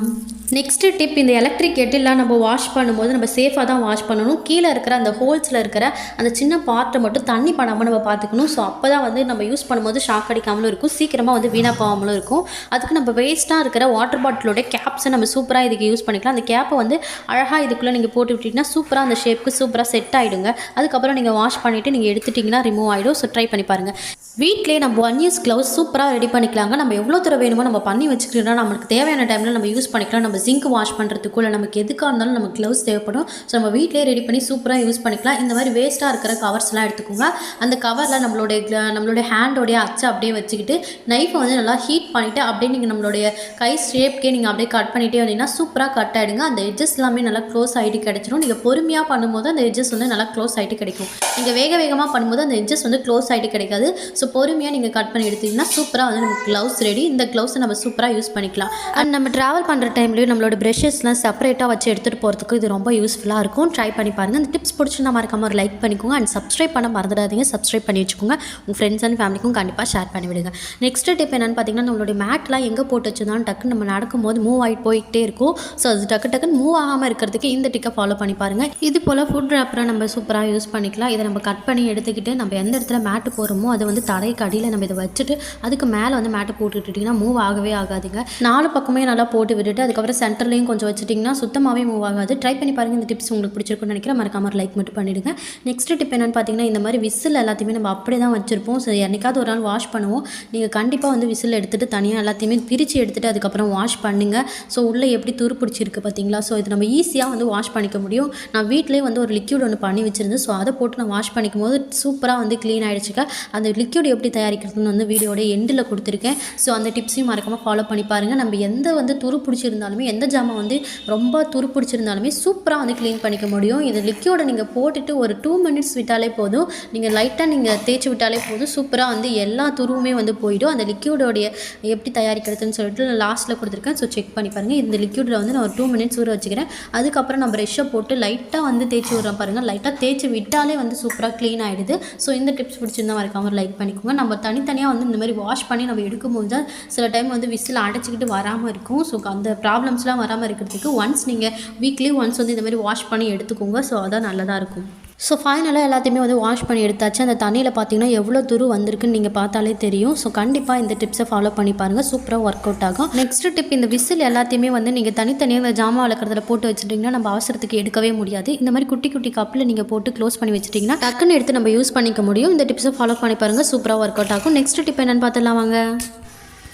நெக்ஸ்ட் டிப், இந்த எலக்ட்ரிக் கெட்டிலாம் நம்ம வாஷ் பண்ணும்போது நம்ம சேஃபாக தான் வாஷ் பண்ணணும். கீழே இருக்கிற அந்த ஹோல்ஸில் இருக்கிற அந்த சின்ன பார்ட்டை மட்டும் தண்ணி படாமல் நம்ம பார்த்துக்கணும். ஸோ அப்போ தான் வந்து நம்ம யூஸ் பண்ணும்போது ஷாக் அடிக்காமலும் இருக்கும், சீக்கிரமாக வந்து வீணாக போகாமலும் இருக்கும். அதுக்கு நம்ம வேஸ்ட்டாக இருக்கிற வாட்டர் பாட்டிலோட கேப்ஸை நம்ம சூப்பராக இதுக்கு யூஸ் பண்ணிக்கலாம். அந்த கேப்பை வந்து அழகாக இதுக்குள்ளே நீங்கள் போட்டு விட்டிங்கன்னா சூப்பராக அந்த ஷேப்புக்கு சூப்பராக செட் ஆகிடுங்க. அதுக்கப்புறம் நீங்கள் வாஷ் பண்ணிவிட்டு நீங்கள் எடுத்துட்டிங்கன்னா ரிமூவ் ஆகிடும். ஸோ ட்ரை பண்ணி பாருங்கள். வீட்டிலே நம்ம 1 யூஸ் க்ளவுஸ் சூப்பராக ரெடி பண்ணிக்கலாங்க. நம்ம எவ்வளோ தூரம் வேணுமோ நம்ம பண்ணி வச்சுக்கிட்டோம்னா நமக்கு தேவையான டைமில் நம்ம யூஸ் பண்ணிக்கலாம். நம்ம ஜிங்க் வாஷ் பண்ணுறதுக்கு இல்லை நமக்கு எதுக்காக இருந்தாலும் நமக்கு க்ளவுஸ் தேவைப்படும். ஸோ நம்ம வீட்டிலே ரெடி பண்ணி சூப்பராக யூஸ் பண்ணிக்கலாம். இந்த மாதிரி வேஸ்ட்டாக இருக்கிற கவர்ஸ்லாம் எடுத்துக்கோங்க. அந்த கவரில் நம்மளுடைய ஹேண்டோடைய அச்சை அப்படியே வச்சுக்கிட்டு நைஃபை வந்து நல்லா ஹீட் பண்ணிவிட்டு அப்படியே நீங்கள் நம்மளுடைய கை ஷேப்கே நீங்கள் அப்படியே கட் பண்ணிகிட்டே வந்தீங்கன்னா சூப்பராக கட் ஆகிடுங்க. அந்த எட்ஜஸ் எல்லாமே நல்லா க்ளோஸ் ஆகிட்டு கிடச்சிரும். நீங்கள் பொறுமையாக பண்ணும்போது அந்த எட்ஜஸ் வந்து நல்லா க்ளோஸ் ஆகிட்டு கிடைக்கும். நீங்கள் வேகமாக பண்ணும்போது அந்த எட்ஜஸ் வந்து க்ளோஸ் ஆகிட்டு கிடைக்காது. ஸோ பொறுமையாக நீங்கள் கட் பண்ணி எடுத்திங்கன்னா சூப்பராக வந்து நமக்கு க்ளவுஸ் ரெடி. இந்த க்ளவுஸை நம்ம சூப்பராக யூஸ் பண்ணிக்கலாம். அண்ட் நம்ம ட்ராவல் பண்ணுற டைம்லேயும் நம்மளோட ப்ரெஷஸ்லாம் செப்பரேட்டாக வச்சு எடுத்துகிட்டு போகிறதுக்கு இது ரொம்ப யூஸ்ஃபுல்லாக இருக்கும். ட்ரை பண்ணி பாருங்கள். இந்த டிப்ஸ் பிடிச்சிருந்தா மறக்காம ஒரு லைக் பண்ணிக்கோங்க. அண்ட் சப்ஸ்கிரைப் பண்ண மறந்துடாதீங்க. சப்ஸ்கிரைப் பண்ணி வச்சுக்கோங்க. உங்கள் ஃப்ரெண்ட்ஸ் அண்ட் ஃபேமிலிக்கும் கண்டிப்பாக ஷேர் பண்ணி விடுங்க. நெக்ஸ்ட் டிப் என்னென்னு பார்த்தீங்கன்னா, நம்மளுடைய மேட்லாம் எங்கே போட்டு வச்சுருந்தாலும் டக்குன்னு நம்ம நடக்கும்போது மூவ் ஆகிட்டு போயிட்டே இருக்கும். ஸோ அது டக்குன்னு மூவ் ஆகாமல் இருக்கிறதுக்கு இந்த டிக்கை ஃபாலோ பண்ணி பாருங்கள். இது போல் ஃபுட் ரேப்பரை நம்ம சூப்பராக யூஸ் பண்ணிக்கலாம். இதை நம்ம கட் பண்ணி எடுத்துக்கிட்டு நம்ம எந்த இடத்துல மேட்டு போகிறோமோ அதை வந்து தடைக்கு அடியில் நம்ம இதை வச்சுட்டு அதுக்கு மேலே வந்து மேட்டை போட்டுக்கிட்டிங்கன்னா மூவ் ஆகவே ஆகாதுங்க. 4 பக்கமே நல்லா போட்டு விட்டுட்டு அதுக்கப்புறம் சென்டர்லேயும் கொஞ்சம் வச்சுட்டிங்கன்னா சுத்தமாகவே மூவ் ஆகாது. ட்ரை பண்ணி பாருங்கள். இந்த டிப்ஸ் உங்களுக்கு பிடிச்சிருக்குன்னு நினைக்கிறேன். மறக்காம லைக் மட்டும் பண்ணிவிடுங்க. நெக்ஸ்ட் டிப் என்னென்னு பார்த்தீங்கன்னா, இந்த மாதிரி விசில் எல்லாத்தையுமே நம்ம அப்படியே தான் வச்சுருப்போம். ஸோ என்னைக்காவது ஒரு நாள் வாஷ் பண்ணுவோம். நீங்கள் கண்டிப்பாக வந்து விசில் எடுத்துகிட்டு தனியாக எல்லாத்தையுமே பிரித்து எடுத்துகிட்டு அதுக்கப்புறம் வாஷ் பண்ணுங்கள். ஸோ உள்ளே எப்படி துரு பிடிச்சிருக்கு பார்த்தீங்களா? ஸோ இது நம்ம ஈஸியாக வந்து வாஷ் பண்ணிக்க முடியும். நான் வீட்டிலே வந்து ஒரு லிக்யூட் ஒன்று பண்ணி வச்சுருந்தேன். ஸோ அதை போட்டு நான் வாஷ் பண்ணிக்கும் போது சூப்பராக வந்து க்ளீன் ஆகிடுச்சுக்க. அந்த லிக்யூட் எப்படி தயாரிக்கிறதுன்னு வந்து வீடியோட எண்டில் கொடுத்துருக்கேன். ஸோ அந்த டிப்ஸையும் மறக்காமல் ஃபாலோ பண்ணி பாருங்கள். நம்ம எந்த வந்து துரு பிடிச்சிருந்தாலுமே, எந்த ஜாமான் வந்து ரொம்ப துரு பிடிச்சிருந்தாலுமே சூப்பராக வந்து க்ளீன் பண்ணிக்க முடியும். இது லிக்யூடை நீங்கள் போட்டுட்டு ஒரு 2 மினிட்ஸ் விட்டாலே போதும். நீங்கள் லைட்டாக நீங்கள் தேய்ச்சி விட்டாலே போதும். சூப்பராக வந்து எல்லா துருவுமே வந்து போயிடும். அந்த லிக்யூடோடைய எப்படி தயாரிக்கிறதுன்னு சொல்லிட்டு நான் லாஸ்ட்டில் கொடுத்துருக்கேன். ஸோ செக் பண்ணி பாருங்கள். இந்த லிக்யூடில் வந்து நான் ஒரு 2 மினிட்ஸ் ஊற வச்சுக்கிறேன். அதுக்கப்புறம் நான் ப்ரெஷ்ஷை போட்டு லைட்டாக வந்து தேய்ச்சி விட்றேன் பாருங்கள். லைட்டாக தேய்ச்சி விட்டாலே வந்து சூப்பராக க்ளீன் ஆகிடுது. ஸோ இந்த டிப்ஸ் பிடிச்சிருந்தா மறக்காமல் லைக் பண்ணிக்கோங்க. நம்ம தனித்தனியாக வந்து இந்த மாதிரி வாஷ் பண்ணி நம்ம எடுக்கும்போது தான் சில டைம் வந்து விசில் அடைச்சிக்கிட்டு வராமல் இருக்கும். ஸோ அந்த ப்ராப்ளம்ஸ்லாம் வராமல் இருக்கிறதுக்கு ஒன்ஸ் நீங்கள் வீக்லி ஒன்ஸ் வந்து இந்த மாதிரி வாஷ் பண்ணி எடுத்துக்கோங்க. ஸோ அதான் நல்லதாக இருக்கும். ஸோ ஃபைனலாக எல்லாத்தையுமே வந்து வாஷ் பண்ணி எடுத்தாச்சு. அந்த தண்ணியில் பார்த்தீங்கன்னா எவ்வளோ துரு வந்திருக்குன்னு நீங்கள் பார்த்தாலே தெரியும். ஸோ கண்டிப்பாக இந்த டிப்ஸை ஃபாலோ பண்ணி பாருங்கள். சூப்பராக ஒர்க் அவுட் ஆகும். நெக்ஸ்ட் டிப், இந்த விசில் எல்லாத்தையுமே வந்து நீங்கள் தனித்தனியாக இந்த ஜாமான் வளர்க்குறதுல போட்டு வச்சுட்டிங்கன்னா நம்ம அவசரத்துக்கு எடுக்கவே முடியாது. இந்த மாதிரி குட்டி குட்டி கப்பில் நீங்கள் போட்டு க்ளோஸ் பண்ணி வச்சுட்டிங்கன்னா டக்குன்னு எடுத்து நம்ம யூஸ் பண்ணிக்க முடியும். இந்த டிப்ஸை ஃபாலோ பண்ணி பாருங்கள். சூப்பராக ஒர்க் அவுட் ஆகும். நெக்ஸ்ட் டிப் என்னென்னு பார்த்துலாம் வாங்க.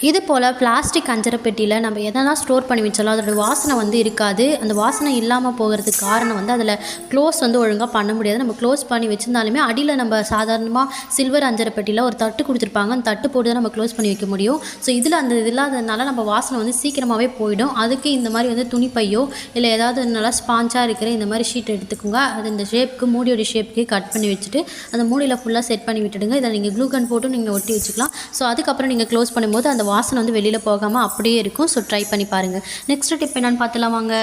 இது போல் பிளாஸ்டிக் அஞ்சரை பெட்டியில் நம்ம எதனா ஸ்டோர் பண்ணி வச்சாலும் அதோட வாசனை வந்து இருக்காது. அந்த வாசனை இல்லாமல் போகிறதுக்கு காரணம் வந்து அதில் க்ளோஸ் வந்து ஒழுங்காக பண்ண முடியாது. நம்ம க்ளோஸ் பண்ணி வச்சுருந்தாலுமே அடியில் நம்ம சாதாரணமாக சில்வர் அஞ்சரை பெட்டியில் ஒரு தட்டு கொடுத்துருப்பாங்க. அந்த தட்டு போட்டு தான் நம்ம க்ளோஸ் பண்ணி வைக்க முடியும். ஸோ இதில் அந்த இது இல்லாததுனால நம்ம வாசனை வந்து சீக்கிரமாகவே போயிடும். அதுக்கு இந்த மாதிரி வந்து துணிப்பையோ இல்லை ஏதாவது நல்லா ஸ்பாஞ்சாக இருக்கிற இந்த மாதிரி ஷீட் எடுத்துக்கோங்க. அது இந்த ஷேப்புக்கு மூடியோட ஷேப்புக்கு கட் பண்ணி வச்சுட்டு அந்த மூடியில் ஃபுல்லாக செட் பண்ணி விட்டுடுங்க. இதை நீங்கள் க்ளூ கன் போட்டு நீங்கள் ஒட்டி வச்சுக்கலாம். ஸோ அதுக்கப்புறம் நீங்கள் க்ளோஸ் பண்ணும்போது அந்த வாசனை வந்து வெளியில் போகாமல் அப்படியே இருக்கும். ஸோ ட்ரை பண்ணி பாருங்கள். நெக்ஸ்ட் டிப் என்னென்னு பார்த்துலாம் வாங்க.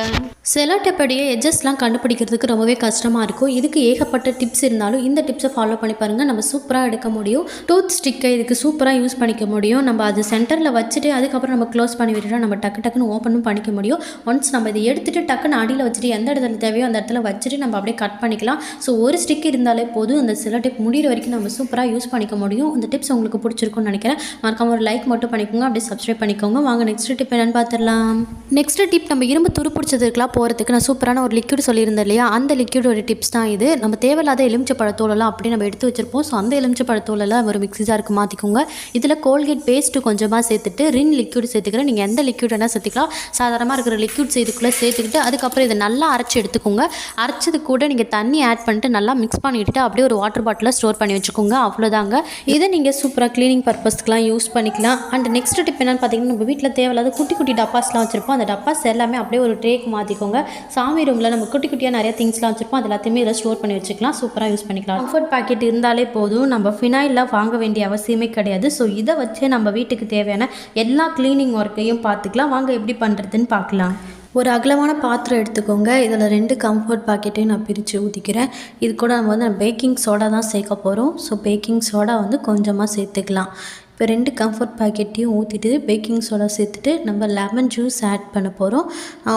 சில டிப்படைய எட்ஜஸ்லாம் கண்டுபிடிக்கிறதுக்கு ரொம்பவே கஷ்டமாக இருக்கும். இதுக்கு ஏகப்பட்ட டிப்ஸ் இருந்தாலும் இந்த டிப்ஸை ஃபாலோ பண்ணி பாருங்கள். நம்ம சூப்பராக எடுக்க முடியும். டூத் ஸ்டிக்கை இதுக்கு சூப்பராக யூஸ் பண்ணிக்க முடியும். நம்ம அது சென்டரில் வச்சுட்டு அதுக்கப்புறம் நம்ம க்ளோஸ் பண்ணி விட்டுட்டா நம்ம டக்குன்னு ஓப்பனும் பண்ணிக்க முடியும். ஒன்ஸ் நம்ம இதை எடுத்துகிட்டு டக்குன்னு அடியில் வச்சுட்டு எந்த இடத்துல தேவையோ அந்த இடத்துல வச்சுட்டு நம்ம அப்படியே கட் பண்ணிக்கலாம். ஸோ ஒரு ஸ்டிக் இருந்தாலே போதும். அந்த சில டிப் முடிகிற வரைக்கும் நம்ம சூப்பராக யூஸ் பண்ணிக்க முடியும். இந்த டிப்ஸ் உங்களுக்கு பிடிச்சிருக்குன்னு நினைக்கிறேன். மறக்காம ஒரு லைக் மட்டும் பண்ணிக்கோங்க. அப்படியே சப்ஸ்கிரைப் பண்ணிக்கோங்க. வாங்க நெக்ஸ்ட் டிப் என்னன்னு பார்த்துடலாம். நெக்ஸ்ட் டிப், நம்ம இரும்பு துரு பிடிச்சதுக்கெலாம் போகிறதுக்கு நான் சூப்பரான ஒரு லிக்யூட் சொல்லியிருந்தேன் இல்லையா, அந்த லிக்யூடோட டிப்ஸ் தான் இது. நம்ம தேவையில்லாத எலுமிச்சப்பழத்தோலெல்லாம் அப்படி நம்ம எடுத்து வச்சிருப்போம். ஸோ அந்த எலுமிச்சப்பழத்தோலெல்லாம் ஒரு மிக்ஸி ஜாருக்கு மாற்றிக்கோங்க. இதில் கோல்கேட் பேஸ்ட்டு கொஞ்சமாக சேர்த்துட்டு ரின் லிக்யூட் சேர்த்துக்கிறேன். நீங்கள் எந்த லிக்யூட் வேணால் சேர்த்துக்கலாம். சாதாரணமாக இருக்கிற லிக்யூட்ஸ் இதுக்குள்ளே சேர்த்துக்கிட்டு அதுக்கப்புறம் இதை நல்லா அரைச்சி எடுத்துக்கோங்க. அரைச்சது கூட நீங்கள் தண்ணி ஆட் பண்ணிட்டு நல்லா மிக்ஸ் பண்ணிவிட்டு அப்படியே ஒரு வாட்டர் பாட்டிலில் ஸ்டோர் பண்ணி வச்சுக்கோங்க. அவ்வளோதாங்க. இதை நீங்கள் சூப்பராக க்ளீனிங் பர்பஸ்க்குலாம் யூஸ் பண்ணிக்கலாம். அண்ட் நெக்ஸ்ட் டிப் என்னென்னு பார்த்தீங்கன்னா, நம்ம வீட்டில் தேவையில்லாத குட்டி குட்டி டப்பாஸ்லாம் வச்சுருப்போம். அந்த டப்பாஸ் எல்லாமே அப்படியே ஒரு ட்ரேக்கு மாற்றிக்கோங்க. சாமி ரூமில் நம்ம குட்டி குட்டியாக நிறைய திங்ஸ்லாம் வச்சுருப்போம். அது எல்லாத்தையுமே இதில் ஸ்டோர் பண்ணி வச்சுக்கலாம். சூப்பராக யூஸ் பண்ணிக்கலாம். கம்ஃபர்ட் பாக்கெட் இருந்தாலே போதும். நம்ம ஃபினாயிலாம் வாங்க வேண்டிய அவசியமே கிடையாது. ஸோ இதை வச்சே நம்ம வீட்டுக்கு தேவையான எல்லா க்ளீனிங் ஒர்க்கையும் பார்த்துக்கலாம். வாங்க எப்படி பண்ணுறதுன்னு பார்க்கலாம். ஒரு அகலமான பாத்திரம் எடுத்துக்கோங்க. இதில் 2 கம்ஃபர்ட் பாக்கெட்டையும் நான் பிரித்து ஊற்றிக்கிறேன். இது கூட நம்ம வந்து பேக்கிங் சோடா தான் சேர்க்க போகிறோம். ஸோ பேக்கிங் சோடா வந்து கொஞ்சமாக சேர்த்துக்கலாம். இப்போ 2 கம்ஃபர்ட் பாக்கெட்டையும் ஊற்றிட்டு பேக்கிங் சோடா சேர்த்துட்டு நம்ம லெமன் ஜூஸ் ஆட் பண்ண போகிறோம்.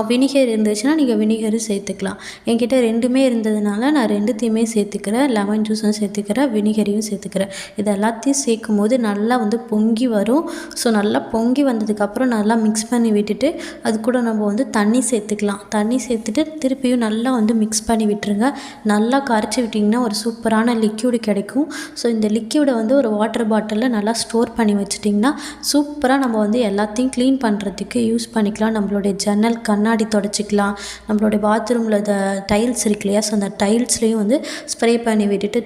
வினிகர் இருந்துச்சுன்னா நீங்கள் வினிகரும் சேர்த்துக்கலாம். என்கிட்ட 2மே இருந்ததுனால நான் 2த்தையுமே சேர்த்துக்கிறேன். லெமன் ஜூஸும் சேர்த்துக்கிறேன், வினிகரையும் சேர்த்துக்கிறேன். இது எல்லாத்தையும் சேர்க்கும் போது நல்லா வந்து பொங்கி வரும். ஸோ நல்லா பொங்கி வந்ததுக்கப்புறம் நல்லா மிக்ஸ் பண்ணி விட்டுட்டு அது கூட நம்ம வந்து தண்ணி சேர்த்துக்கலாம். தண்ணி சேர்த்துட்டு திருப்பியும் நல்லா வந்து மிக்ஸ் பண்ணி விட்டுருங்க. நல்லா கரைச்சி விட்டிங்கன்னா ஒரு சூப்பரான லிக்யூடு கிடைக்கும். ஸோ இந்த லிக்யூடை வந்து ஒரு வாட்டர் பாட்டிலில் நல்லா ஸ்டோர் பண்ணி வச்சிட்டிங்கன்னா சூப்பராக நம்ம வந்து எல்லாத்தையும் க்ளீன் பண்ணுறதுக்கு யூஸ் பண்ணிக்கலாம். நம்மளுடைய ஜன்னல் கண்ணாடி தொடச்சிக்கலாம். நம்மளுடைய பாத்ரூமில் டைல்ஸ் இருக்கு இல்லையா, ஸோ அந்த டைல்ஸ்லேயும் வந்து ஸ்ப்ரே பண்ணி விட்டுட்டு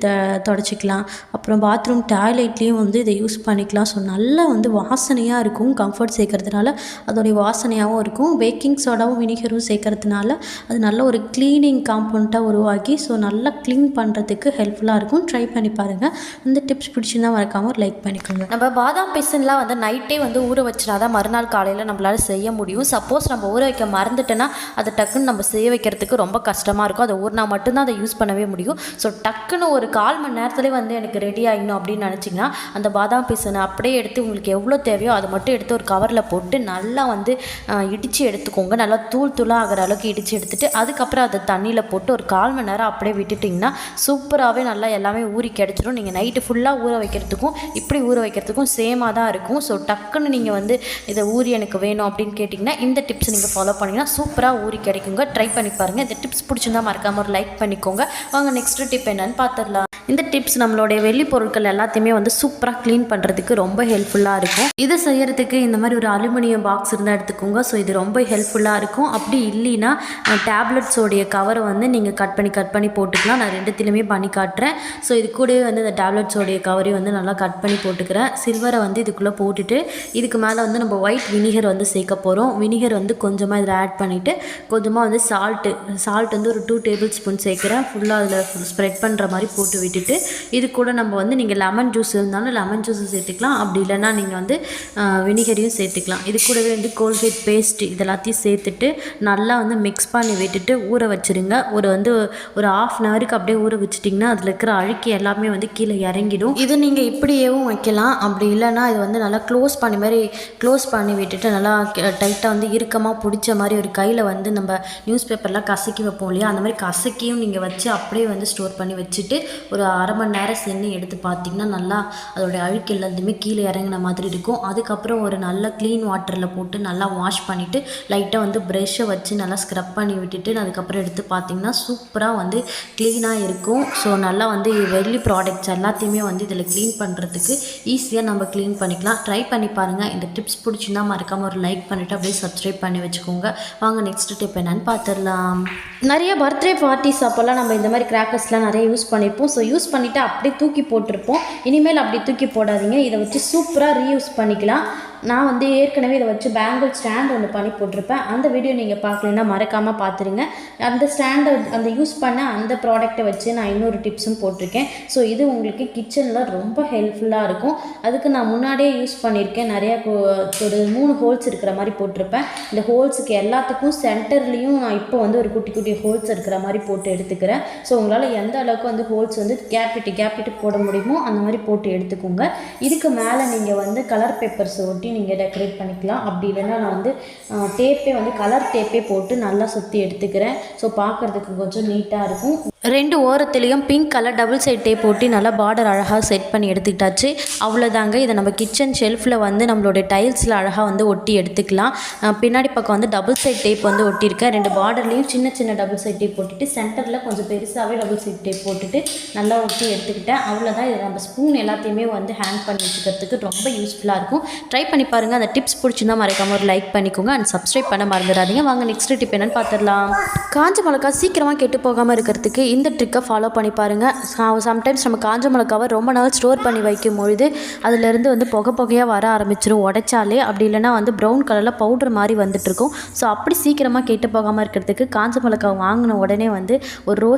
தொடச்சிக்கலாம். அப்புறம் பாத்ரூம் டாய்லெட்லேயும் வந்து இதை யூஸ் பண்ணிக்கலாம். ஸோ நல்லா வந்து வாசனையாக இருக்கும். கம்ஃபர்ட் சேர்க்கறதுனால அதோடைய வாசனையாகவும் இருக்கும். பேக்கிங் சோடாவும் வினிகரும் சேர்க்கறதுனால அது நல்ல ஒரு க்ளீனிங் காம்பவுண்டாக உருவாக்கி ஸோ நல்லா க்ளீன் பண்ணுறதுக்கு ஹெல்ப்ஃபுல்லாக இருக்கும். ட்ரை பண்ணி பாருங்கள். இந்த டிப்ஸ் பிடிச்சிருந்தா மறக்காமல் லைக் பண்ணிக்கோங்க. நம்ம பாதாம் பிசின்லாம் வந்து நைட்டே வந்து ஊற வச்சுனா தான் மறுநாள் காலையில் நம்மளால் செய்ய முடியும். சப்போஸ் நம்ம ஊற வைக்க மறந்துட்டோன்னா அதை டக்குன்னு நம்ம செய்ய வைக்கிறதுக்கு ரொம்ப கஷ்டமாக இருக்கும். அதை ஊறினா மட்டும்தான் அதை யூஸ் பண்ணவே முடியும். ஸோ டக்குன்னு ஒரு 1/4 மணி நேரத்துலேயே வந்து எனக்கு ரெடி ஆகிடணும் அப்படின்னு நினச்சிங்கன்னா அந்த பாதாம் பிசினை அப்படியே எடுத்து உங்களுக்கு எவ்வளோ தேவையோ அதை மட்டும் எடுத்து ஒரு கவரில் போட்டு நல்லா வந்து இடித்து எடுத்துக்கோங்க. நல்லா தூள் தூளாக ஆகிற அளவுக்கு இடித்து எடுத்துகிட்டு அதுக்கப்புறம் அதை தண்ணியில் போட்டு ஒரு 1/4 மணி நேரம் அப்படியே விட்டுட்டிங்கன்னா சூப்பராகவே நல்லா எல்லாமே ஊறி கிடச்சிடும். நீங்கள் நைட்டு ஃபுல்லாக ஊற வைக்கிறதுக்கும் இப்படி ஊற வைக்கிறதுக்கும் சேமாக தான் இருக்கும். ஸோ டக்குன்னு நீங்கள் வந்து இதை ஊறி எனக்கு வேணும் அப்படின்னு கேட்டிங்கன்னா இந்த டிப்ஸ் நீங்கள் ஃபாலோ பண்ணிங்கன்னா சூப்பராக ஊறி கிடைக்குங்க. ட்ரை பண்ணி பாருங்கள். இந்த டிப்ஸ் பிடிச்சிருந்தா மறக்காமல் ஒரு லைக் பண்ணிக்கோங்க. வாங்க நெக்ஸ்ட் டிப் என்னன்னு பார்த்துடலாம். இந்த டிப்ஸ் நம்மளுடைய வெள்ளி பொருட்கள் எல்லாத்தையுமே வந்து சூப்பராக க்ளீன் பண்ணுறதுக்கு ரொம்ப ஹெல்ப்ஃபுல்லாக இருக்கும். இதை செய்கிறதுக்கு இந்த மாதிரி ஒரு அலுமினியம் பாக்ஸ் இருந்தால் எடுத்துக்கோங்க. ஸோ இது ரொம்ப ஹெல்ப்ஃபுல்லாக இருக்கும். அப்படி இல்லைன்னா டேப்லெட்ஸோடைய கவரை வந்து நீங்கள் கட் பண்ணி போட்டுக்கலாம். நான் ரெண்டுத்திலுமே பண்ணி காட்டுறேன். ஸோ இது கூடவே வந்து இந்த டேப்லெட்ஸோடைய கவரையும் வந்து நல்லா கட் பண்ணி போட்டுக்கிறேன். சில்வரை வந்து இதுக்குள்ளே போட்டுட்டு இதுக்கு மேலே வந்து நம்ம ஒயிட் வினிகர் வந்து சேர்க்க போகிறோம். வினிகர் வந்து கொஞ்சமாக இதில் ஆட் பண்ணிவிட்டு கொஞ்சமாக வந்து சால்ட் வந்து ஒரு 2 டேபிள் ஸ்பூன் சேர்க்குறேன். ஃபுல்லாக அதில் ஸ்ப்ரெட் பண்ணுற மாதிரி போட்டு விட்டுட்டு இது கூட நம்ம வந்து நீங்கள் லெமன் ஜூஸ் இருந்தாலும் லெமன் ஜூஸை சேர்த்துக்கலாம். அப்படி இல்லைன்னா நீங்கள் வந்து வினிகரையும் சேர்த்துக்கலாம். இது கூடவே வந்து கோல்கேட் பேஸ்ட் இதெல்லாத்தையும் சேர்த்துட்டு நல்லா வந்து மிக்ஸ் பண்ணி விட்டுட்டு ஊற வச்சுருங்க. ஒரு 1/2 அன் ஹவருக்கு அப்படியே ஊற வச்சிட்டிங்கன்னா அதில் இருக்கிற அழுக்கி எல்லாமே வந்து கீழே இறங்கிடும். இது நீங்கள் இப்படியேவும் வைக்கலாம். அப்படி இல்லைன்னா இது வந்து நல்லா க்ளோஸ் பண்ணி விட்டுட்டு நல்லா டைட்டாக வந்து இறுக்கமாக பிடிச்ச மாதிரி ஒரு கையில் வந்து நம்ம நியூஸ் பேப்பர்லாம் கசக்கி வைப்போம் இல்லையா, அந்த மாதிரி கசக்கியும் நீங்கள் வச்சு அப்படியே வந்து ஸ்டோர் பண்ணி வச்சுட்டு ஒரு 1/2 மணி நேரம் சென்று எடுத்து பார்த்திங்கன்னா நல்லா அதோடைய அழுக்கு எல்லாத்தையுமே கீழே இறங்கின மாதிரி இருக்கும். அதுக்கப்புறம் ஒரு நல்ல க்ளீன் வாட்டரில் போட்டு நல்லா வாஷ் பண்ணிவிட்டு லைட்டாக வந்து ப்ரெஷ்ஷை வச்சு நல்லா ஸ்க்ரப் பண்ணி விட்டுட்டு அதுக்கப்புறம் எடுத்து பார்த்திங்கன்னா சூப்பராக வந்து க்ளீனாக இருக்கும். ஸோ நல்லா வந்து வெள்ளி ப்ராடக்ட்ஸ் எல்லாத்தையுமே வந்து இதில் க்ளீன் பண்ணுறதுக்கு ஈஸியாக நம்ம க்ளீன் பண்ணிக்கலாம். ட்ரை பண்ணி பாருங்கள். இந்த டிப்ஸ் பிடிச்சிருந்தா மறக்காமல் ஒரு லைக் பண்ணிவிட்டு அப்படியே சப்ஸ்கிரைப் பண்ணி வச்சுக்கோங்க. வாங்க நெக்ஸ்ட் டிப் என்னன்னு பார்த்துடலாம். நிறைய பர்த்டே பார்ட்டிஸ் அப்போல்லாம் நம்ம இந்த மாதிரி கிராக்கர்ஸ்லாம் நிறைய யூஸ் பண்ணியிருப்போம். ஸோ யூஸ் பண்ணிவிட்டு அப்படியே தூக்கி போட்டிருப்போம். இனிமேல் அப்படி தூக்கி போடாதீங்க. இதை வச்சு சூப்பராக ரீயூஸ் பண்ணிக்கலாம். நான் வந்து ஏற்கனவே இதை வச்சு பேங்கிள் ஸ்டாண்ட் ஒன்று பண்ணி போட்டிருப்பேன். அந்த வீடியோ நீங்கள் பார்க்கலன்னா மறக்காமல் பார்த்துருங்க. அந்த ஸ்டாண்டை அந்த யூஸ் பண்ண அந்த ப்ராடக்ட்டை வச்சு நான் இன்னொரு டிப்ஸும் போட்டிருக்கேன். ஸோ இது உங்களுக்கு கிச்சனில் ரொம்ப ஹெல்ப்ஃபுல்லாக இருக்கும். அதுக்கு நான் முன்னாடியே யூஸ் பண்ணியிருக்கேன். நிறையா ஒரு 3 ஹோல்ஸ் இருக்கிற மாதிரி போட்டிருப்பேன். இந்த ஹோல்ஸுக்கு எல்லாத்துக்கும் சென்டர்லேயும் நான் இப்போ வந்து ஒரு குட்டி ஹோல்ஸ் இருக்கிற மாதிரி போட்டு எடுத்துக்கிறேன். ஸோ உங்களால் எந்த அளவுக்கு வந்து ஹோல்ஸ் வந்து கேப் விட்டு போட முடியுமோ அந்த மாதிரி போட்டு எடுத்துக்கோங்க. இதுக்கு மேலே நீங்கள் வந்து கலர் பேப்பர்ஸ் ஒட்டி நீங்கள் டெக்கரேட் பண்ணிக்கலாம். அப்படி இல்லைன்னா நான் வந்து டேப்பே வந்து கலர் டேப்பே போட்டு நல்லா சுற்றி எடுத்துக்கிறேன். ஸோ பார்க்குறதுக்கு கொஞ்சம் நீட்டாக இருக்கும். 2 ஓரத்துலேயும் pink colour double side tape போட்டு நல்லா பார்டர் அழகாக செட் பண்ணி எடுத்துக்கிட்டாச்சு. அவ்வளோதாங்க. இதை நம்ம கிச்சன் ஷெல்ஃபில் வந்து நம்மளுடைய டைல்ஸில் அழகாக வந்து ஒட்டி எடுத்துக்கலாம். பின்னாடி பக்கம் வந்து டபுள் சைட் டேப் வந்து ஒட்டியிருக்கேன். 2 பார்டர்லேயும் சின்ன டபுள் சைட் டேப் போட்டுட்டு சென்டரில் கொஞ்சம் பெருசாகவே டபுள் சைட் டேப் போட்டுட்டு நல்லா ஒட்டி எடுத்துக்கிட்டேன். அவ்வளோதான். இதை நம்ம ஸ்பூன் எல்லாத்தையுமே வந்து ஹேங் பண்ணி வச்சுக்கிறதுக்கு ரொம்ப யூஸ்ஃபுல்லாக இருக்கும். ட்ரை பண்ணி பாருங்கள். அந்த டிப்ஸ் பிடிச்சிருந்தா மறக்காமல் ஒரு லைக் பண்ணிக்கோங்க அண்ட் சப்ஸ்கிரைப் பண்ண மறந்துடாதீங்க. வாங்க நெக்ஸ்ட் டிப் என்னன்னு பார்த்துடலாம். காஞ்ச மிளகா சீக்கிரமாக கெட்டு போகாமல் இருக்கிறதுக்கு இந்த ட்ரிக்கை ஃபாலோ பண்ணி பாருங்கள். சம்டைம்ஸ் நம்ம காஞ்ச மிளகாவை ரொம்ப நாள் ஸ்டோர் பண்ணி வைக்கும் பொழுது அதிலேருந்து வந்து புகையாக வர ஆரம்பிச்சிடும் உடைச்சாலே. அப்படி இல்லைனா வந்து ப்ரௌன் கலரில் பவுடர் மாதிரி வந்துட்டுருக்கும். ஸோ அப்படி சீக்கிரமாக கெட்டு போகாமல் இருக்கிறதுக்கு காஞ்ச மிளகாவை வாங்கின உடனே வந்து ஒரு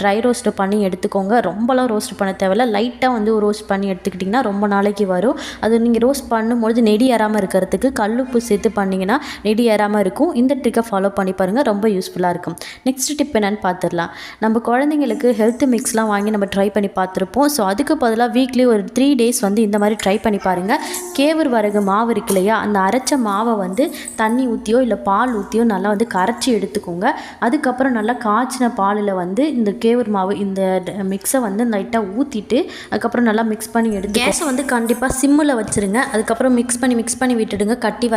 ட்ரை ரோஸ்ட்டு பண்ணி எடுத்துக்கோங்க. ரொம்பலாம் ரோஸ்ட் பண்ண தேவையில்ல. லைட்டாக வந்து ரோஸ்ட் பண்ணி எடுத்துக்கிட்டிங்கன்னா ரொம்ப நாளைக்கு வரும். அது நீங்கள் ரோஸ்ட் பண்ணும்பொழுது நெடி ஏறாமல் இருக்கிறதுக்கு கல்லுப்பு சேர்த்து பண்ணிங்கன்னா நெடி ஏறாமல் இருக்கும். இந்த ட்ரிக்கை ஃபாலோ பண்ணி பாருங்கள். ரொம்ப யூஸ்ஃபுல்லாக இருக்கும். நெக்ஸ்ட் டிப் என்னன்னு பார்த்துடலாம். நம்ம குழந்தைங்களுக்கு ஹெல்த் மிக்ஸ்லாம் வாங்கி நம்ம ட்ரை பண்ணி பார்த்துருப்போம். ஸோ அதுக்கு பதிலாக வீக்லி ஒரு 3 டேஸ் வந்து இந்த மாதிரி ட்ரை பண்ணி பாருங்கள். கேழ்வரகு மாவு இருக்கு இல்லையா, அந்த அரைச்ச மாவை வந்து தண்ணி ஊற்றியோ இல்லை பால் ஊற்றியோ நல்லா வந்து கரைச்சி எடுத்துக்கோங்க. அதுக்கப்புறம் நல்லா காய்ச்சின பாலில் வந்து இந்த கேவர் மாவு இந்த மிக்ஸை வந்து லைட்டாக ஊற்றிட்டு அதுக்கப்புறம் நல்லா மிக்ஸ் பண்ணி எடுத்து கேஸை வந்து கண்டிப்பாக சிம்மில் வச்சுருங்க. அதுக்கப்புறம் மிக்ஸ் பண்ணி விட்டுடுங்க கட்டி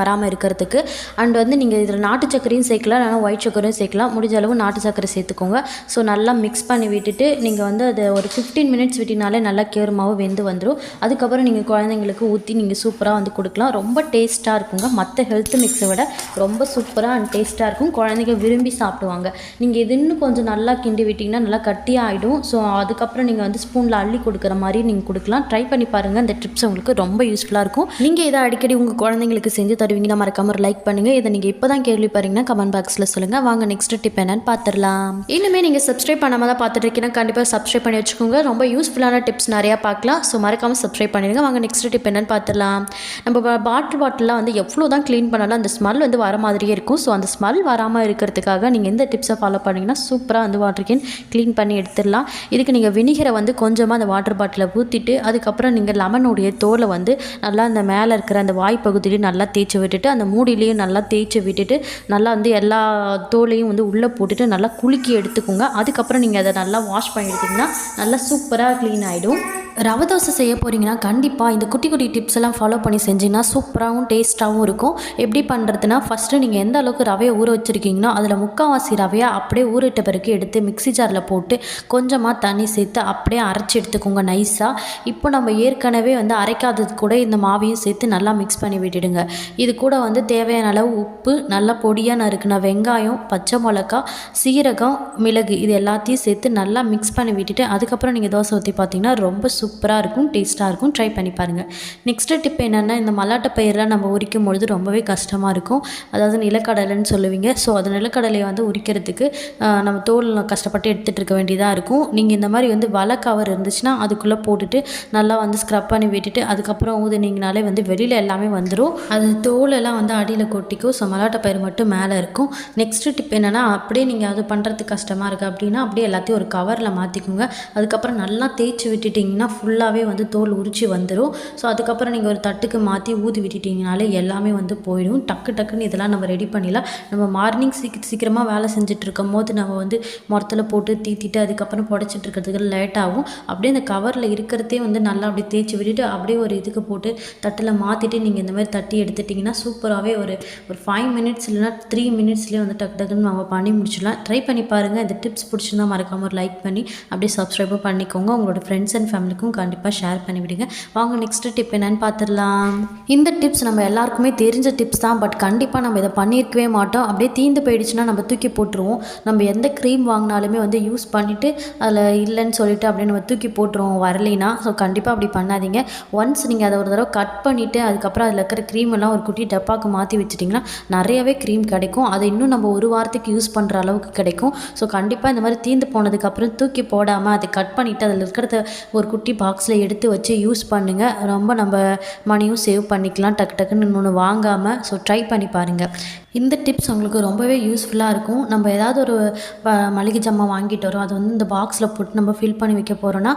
வராமல் இருக்கிறதுக்கு. அண்ட் வந்து நீங்கள் இதில் நாட்டு சக்கரையும் சேர்க்கலாம், இல்லைனா ஒயிட் சக்கரையும் சேர்க்கலாம். முடிஞ்ச அளவு நாட்டு சக்கரை சேர்த்துக்கோங்க. ஸோ நல்லா மிக்ஸ் பண்ணி விட்டுட்டு நீங்கள் வந்து அதை ஒரு 15 மினிட்ஸ் விட்டினாலே நல்லா கேவர் மாவு வெந்து வந்துடும். அதுக்கப்புறம் நீங்கள் குழந்தைங்களுக்கு ஊற்றி ஊற்றி நீங்கள் சூப்பராக வந்து கொடுக்கலாம். ரொம்ப டேஸ்ட்டாக இருக்குங்க. மற்ற ஹெல்த் மிக்ஸை விட ரொம்ப சூப்பராக அண்ட் டேஸ்ட்டாக இருக்கும். குழந்தைங்க விரும்பி சாப்பிடுவாங்க. நீங்கள் இது இன்னும் கொஞ்சம் நல்லா கிண்டி விட்டிங்கன்னா நல்லா கட்டியாகிடும். ஸோ அதுக்கப்புறம் நீங்கள் வந்து ஸ்பூனில் அள்ளி கொடுக்குற மாதிரி நீங்கள் கொடுக்கலாம். ட்ரை பண்ணி பாருங்கள். இந்த டிப்ஸ் உங்களுக்கு ரொம்ப யூஸ்ஃபுல்லாக இருக்கும். நீங்கள் இதை அடிக்கடி உங்கள் குழந்தைங்களுக்கு செஞ்சு தருவீங்கன்னா மறக்காம ஒரு லைக் பண்ணுங்கள். இதை நீங்கள் இப்போ தான் கேள்விப்படுறீங்கன்னா கமெண்ட் பாக்ஸில் சொல்லுங்கள். வாங்க நெக்ஸ்ட் டிப் என்னன்னு பார்த்துடலாம். இன்னுமே நீங்கள் சப்ஸ்கிரைப் பண்ணாமல் தான் பார்த்துட்டு இருக்கீங்கன்னா கண்டிப்பாக சப்ஸ்கிரைப் பண்ணி வச்சுக்கோங்க. ரொம்ப யூஸ்ஃபுல்லான டிப்ஸ் நிறையா பார்க்கலாம். ஸோ மறக்காமல் சப்ஸ்கிரைப் பண்ணிடுங்க. வாங்க நெக்ஸ்ட் டிப் என்னன்னு பார்த்துடலாம். நம்ம பாட்டிலாம் வந்து எவ்வளோ தான் க்ளீன் பண்ணாலும் அந்த ஸ்மெல் வந்து வர மாதிரியே இருக்கும். ஸோ அந்த ஸ்மெல் வராமல் இருக்கிறதுக்காக நீங்கள் எந்த டிப்ஸை ஃபாலோ பண்ணிங்கன்னா சூப்பராக வந்து வாட்டர் கேன் க்ளீன் பண்ணி எடுத்துடலாம். இதுக்கு நீங்கள் வினிகரை வந்து கொஞ்சமாக அந்த வாட்டர் பாட்டிலில் ஊற்றிட்டு அதுக்கப்புறம் நீங்கள் லெமனுடைய தோலை வந்து நல்லா அந்த மேலே இருக்கிற அந்த வாய் பகுதியிலையும் நல்லா தேய்ச்சி விட்டுட்டு அந்த மூடிலையும் நல்லா தேய்ச்சி விட்டுட்டு நல்லா வந்து எல்லா தோலையும் வந்து உள்ளே போட்டுட்டு நல்லா குலுக்கி எடுத்துக்கோங்க. அதுக்கப்புறம் நீங்கள் அதை நல்லா வாஷ் பண்ணி எடுத்திங்கன்னா நல்லா சூப்பராக க்ளீன் ஆகிடும். ரவை தோசை செய்ய போகிறீங்கன்னா கண்டிப்பாக இந்த குட்டி குட்டி டிப்ஸ் எல்லாம் ஃபாலோ பண்ணி செஞ்சிங்கன்னா சூப்பராகவும் டேஸ்ட்டாகவும் இருக்கும். எப்படி பண்ணுறதுனா ஃபஸ்ட்டு நீங்கள் எந்த அளவுக்கு ரவையை ஊற வச்சுருக்கீங்கன்னா அதில் முக்கால்வாசி ரவையை அப்படியே ஊறிட்ட பிறகு எடுத்து மிக்ஸி ஜாரில் போட்டு கொஞ்சமாக தண்ணி சேர்த்து அப்படியே அரைச்சி எடுத்துக்கோங்க நைஸாக. இப்போ நம்ம ஏற்கனவே வந்து அரைக்காதது கூட இந்த மாவையும் சேர்த்து நல்லா மிக்ஸ் பண்ணி விட்டுடுங்க. இது கூட வந்து தேவையான அளவு உப்பு, நல்லா பொடியாக நறுக்குன வெங்காயம், பச்சை மிளகா, சீரகம், மிளகு இது எல்லாத்தையும் சேர்த்து நல்லா மிக்ஸ் பண்ணி விட்டுட்டு அதுக்கப்புறம் நீங்கள் தோசை ஊற்றி பார்த்தீங்கன்னா ரொம்ப சூப்பராக இருக்கும், டேஸ்ட்டாக இருக்கும். ட்ரை பண்ணி பாருங்கள். நெக்ஸ்ட்டு டிப் என்னென்னா இந்த மல்லாட்டை பயிரெலாம் நம்ம உரிக்கும் பொழுது ரொம்பவே கஷ்டமாக இருக்கும். அதாவது நிலக்கடலைன்னு சொல்லுவீங்க. ஸோ அது நிலக்கடலையை வந்து உரிக்கிறதுக்கு நம்ம தோல் கஷ்டப்பட்டு எடுத்துகிட்டு இருக்க வேண்டியதாக இருக்கும். நீங்கள் இந்த மாதிரி வந்து வலை கவர் இருந்துச்சுன்னா அதுக்குள்ளே போட்டுட்டு நல்லா வந்து ஸ்க்ரப் பண்ணி விட்டுட்டு அதுக்கப்புறம் ஊதுனீங்கனாலே வந்து வெளியில் எல்லாமே வந்துடும். அது தோலெல்லாம் வந்து அடியில் கொட்டிக்கும். ஸோ மல்லாட்டை பயிர் மட்டும் மேலே இருக்கும். நெக்ஸ்ட்டு டிப் என்னென்னா அப்படியே நீங்கள் அது பண்ணுறதுக்கு கஷ்டமாக இருக்குது அப்படின்னா அப்படியே எல்லாத்தையும் ஒரு கவரில் மாற்றிக்கோங்க. அதுக்கப்புறம் நல்லா தேய்ச்சி விட்டுட்டிங்கன்னா ஃபுல்லாகவே வந்து தோல் உரிச்சு வந்துடும். ஸோ அதுக்கப்புறம் நீங்கள் ஒரு தட்டுக்கு மாற்றி ஊதி விட்டுட்டிங்கனாலே எல்லாமே வந்து போயிடும். டக்குன்னு இதெல்லாம் நம்ம ரெடி பண்ணிடலாம். நம்ம மார்னிங் சீக்கிரமாக வேலை செஞ்சுட்டு இருக்கும் போது நம்ம வந்து மொரத்தில் போட்டு தீத்திட்டு அதுக்கப்புறம் புடச்சிட்டு இருக்கிறதுக்கு லேட் ஆகும். அப்படியே அந்த கவரில் இருக்கிறதே வந்து நல்லா அப்படியே தேய்ச்சி விட்டுட்டு அப்படியே ஒரு இதுக்கு போட்டு தட்டில் மாற்றிட்டு நீங்கள் இந்த மாதிரி தட்டி எடுத்துட்டிங்கன்னா சூப்பராகவே ஒரு 5 மினிட்ஸ் இல்லைனா 3 மினிட்ஸ்லேயே வந்து டக்குன்னு நம்ம பண்ணி முடிச்சிடலாம். ட்ரை பண்ணி பாருங்கள். இந்த டிப்ஸ் பிடிச்சிருந்தா மறக்காமல் ஒரு லைக் பண்ணி அப்படியே சப்ஸ்கிரைபும் பண்ணிக்கோங்க. உங்களோட ஃப்ரெண்ட்ஸ் அண்ட் ஃபேமிலிக்கும் கண்டிப்பாக ஷேர் பண்ணிவிடுங்க. வாங்க நெக்ஸ்ட் டிப் என்னன்னு பார்த்துடலாம். இந்த டிப்ஸ் நம்ம எல்லாருக்குமே தெரிஞ்ச டிப்ஸ் தான். பட் கண்டிப்பாக நம்ம இதை பண்ணியிருக்கவே மாட்டோம். அப்படியே தீந்து போயிடுச்சுன்னா நம்ம தூக்கி போட்டுருவோம். நம்ம எந்த க்ரீம் வாங்கினாலுமே வந்து யூஸ் பண்ணிவிட்டு அதில் இல்லைன்னு சொல்லிட்டு அப்படியே நம்ம தூக்கி போட்டுருவோம் வரலைன்னா. ஸோ கண்டிப்பாக அப்படி பண்ணாதீங்க. ஒன்ஸ் நீங்கள் அதை ஒரு தடவை கட் பண்ணிவிட்டு அதுக்கப்புறம் அதில் இருக்கிற க்ரீம் எல்லாம் ஒரு குட்டி டப்பாக்கு மாற்றி வச்சுட்டிங்கன்னா நிறையவே க்ரீம் கிடைக்கும். அதை இன்னும் நம்ம ஒரு வாரத்துக்கு யூஸ் பண்ணுற அளவுக்கு கிடைக்கும். ஸோ கண்டிப்பாக இந்த மாதிரி தீந்து போனதுக்கப்புறம் தூக்கி போடாமல் அதை கட் பண்ணிவிட்டு அதில் இருக்கிறத ஒரு குட்டி பாக்ஸில் எடுத்து வச்சு யூஸ் பண்ணுங்கள். ரொம்ப நம்ம மணியும் சேவ் பண்ணிக்கலாம் டக்குன்னு இன்னொன்று வாங்காமல். ஸோ ட்ரை பண்ணி பாருங்கள். இந்த டிப்ஸ் உங்களுக்கு ரொம்பவே யூஸ்ஃபுல்லாக இருக்கும். நம்ம ஏதாவது ஒரு மளிகை ஜாமான் வாங்கிட்டு வரோம், அது வந்து இந்த பாக்ஸில் போட்டு நம்ம ஃபில் பண்ணி வைக்க போகிறோன்னா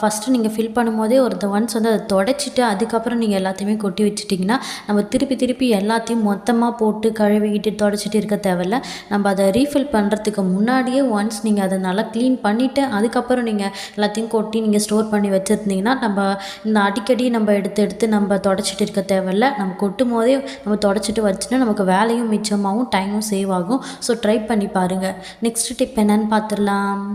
ஃபஸ்ட்டு நீங்கள் ஃபில் பண்ணும்போதே ஒன்ஸ் வந்து அதை தொடச்சிட்டு அதுக்கப்புறம் நீங்கள் எல்லாத்தையுமே கொட்டி வச்சுட்டிங்கன்னா நம்ம திருப்பி எல்லாத்தையும் மொத்தமாக போட்டு கழுவிக்கிட்டு தொடச்சிட்டு இருக்க தேவையில்ல. நம்ம அதை ரீஃபில் பண்ணுறதுக்கு முன்னாடியே ஒன்ஸ் நீங்கள் அதை நல்லா க்ளீன் பண்ணிவிட்டு அதுக்கப்புறம் நீங்கள் எல்லாத்தையும் கொட்டி நீங்கள் ஸ்டோர் பண்ணி வச்சுருந்தீங்கன்னா நம்ம இந்த அடிக்கடி நம்ம எடுத்து நம்ம தொடச்சிட்டு இருக்க தேவையில்ல. நம்ம கொட்டும் போதே நம்ம தொடச்சிட்டு வச்சுட்டு நமக்கு வேலையும் மிச்சமாகவும் டைமும் சேவ் ஆகும். ஸோ ட்ரை பண்ணி பாருங்கள். நெக்ஸ்ட் டிப் என்னன்னு பார்த்துடலாம்.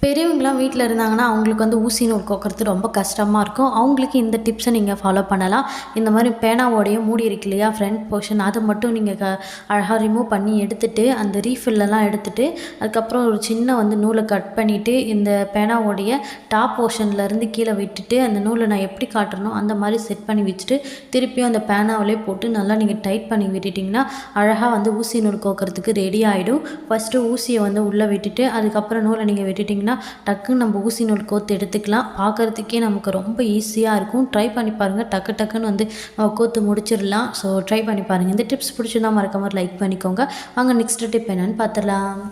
பெரியவங்களாம் வீட்டில் இருந்தாங்கன்னா அவங்களுக்கு வந்து ஊசி நூல் கோக்கிறது ரொம்ப கஷ்டமாக இருக்கும். அவங்களுக்கு இந்த டிப்ஸை நீங்கள் ஃபாலோ பண்ணலாம். இந்த மாதிரி பேனாவோடைய மூடி இருக்கு இல்லையா, ஃப்ரண்ட் போர்ஷன், அதை மட்டும் நீங்கள் அழகாக ரிமூவ் பண்ணி எடுத்துகிட்டு அந்த ரீஃபில்லெல்லாம் எடுத்துகிட்டு அதுக்கப்புறம் ஒரு சின்ன வந்து நூலை கட் பண்ணிவிட்டு இந்த பேனாவோடைய டாப் போர்ஷன்லேருந்து கீழே விட்டுட்டு அந்த நூலை நான் எப்படி காட்டுறனோ அந்த மாதிரி செட் பண்ணி வச்சுட்டு திருப்பியும் அந்த பேனாவிலே போட்டு நல்லா நீங்கள் டைட் பண்ணி விட்டுட்டிங்கன்னா அழகாக வந்து ஊசி நூல் கோக்கிறதுக்கு ரெடி ஆகிடும். ஃபஸ்ட்டு ஊசியை வந்து உள்ளே விட்டுட்டு அதுக்கப்புறம் நூலை நீங்கள் விட்டுட்டிங்கன்னா டக்குன்னு நம்ம ஊசி நூல் கோத்து எடுத்துக்கலாம். பார்க்குறதுக்கே நமக்கு ரொம்ப ஈஸியாக இருக்கும். ட்ரை பண்ணி பாருங்கள். டக்குன்னு வந்து நம்ம கோத்து முடிச்சிடலாம். ஸோ ட்ரை பண்ணி பாருங்கள். இந்த டிப்ஸ் பிடிச்சிருந்தா மறக்காம லைக் பண்ணிக்கோங்க. வாங்க நெக்ஸ்ட் டிப் என்னன்னு பார்த்துடலாம்.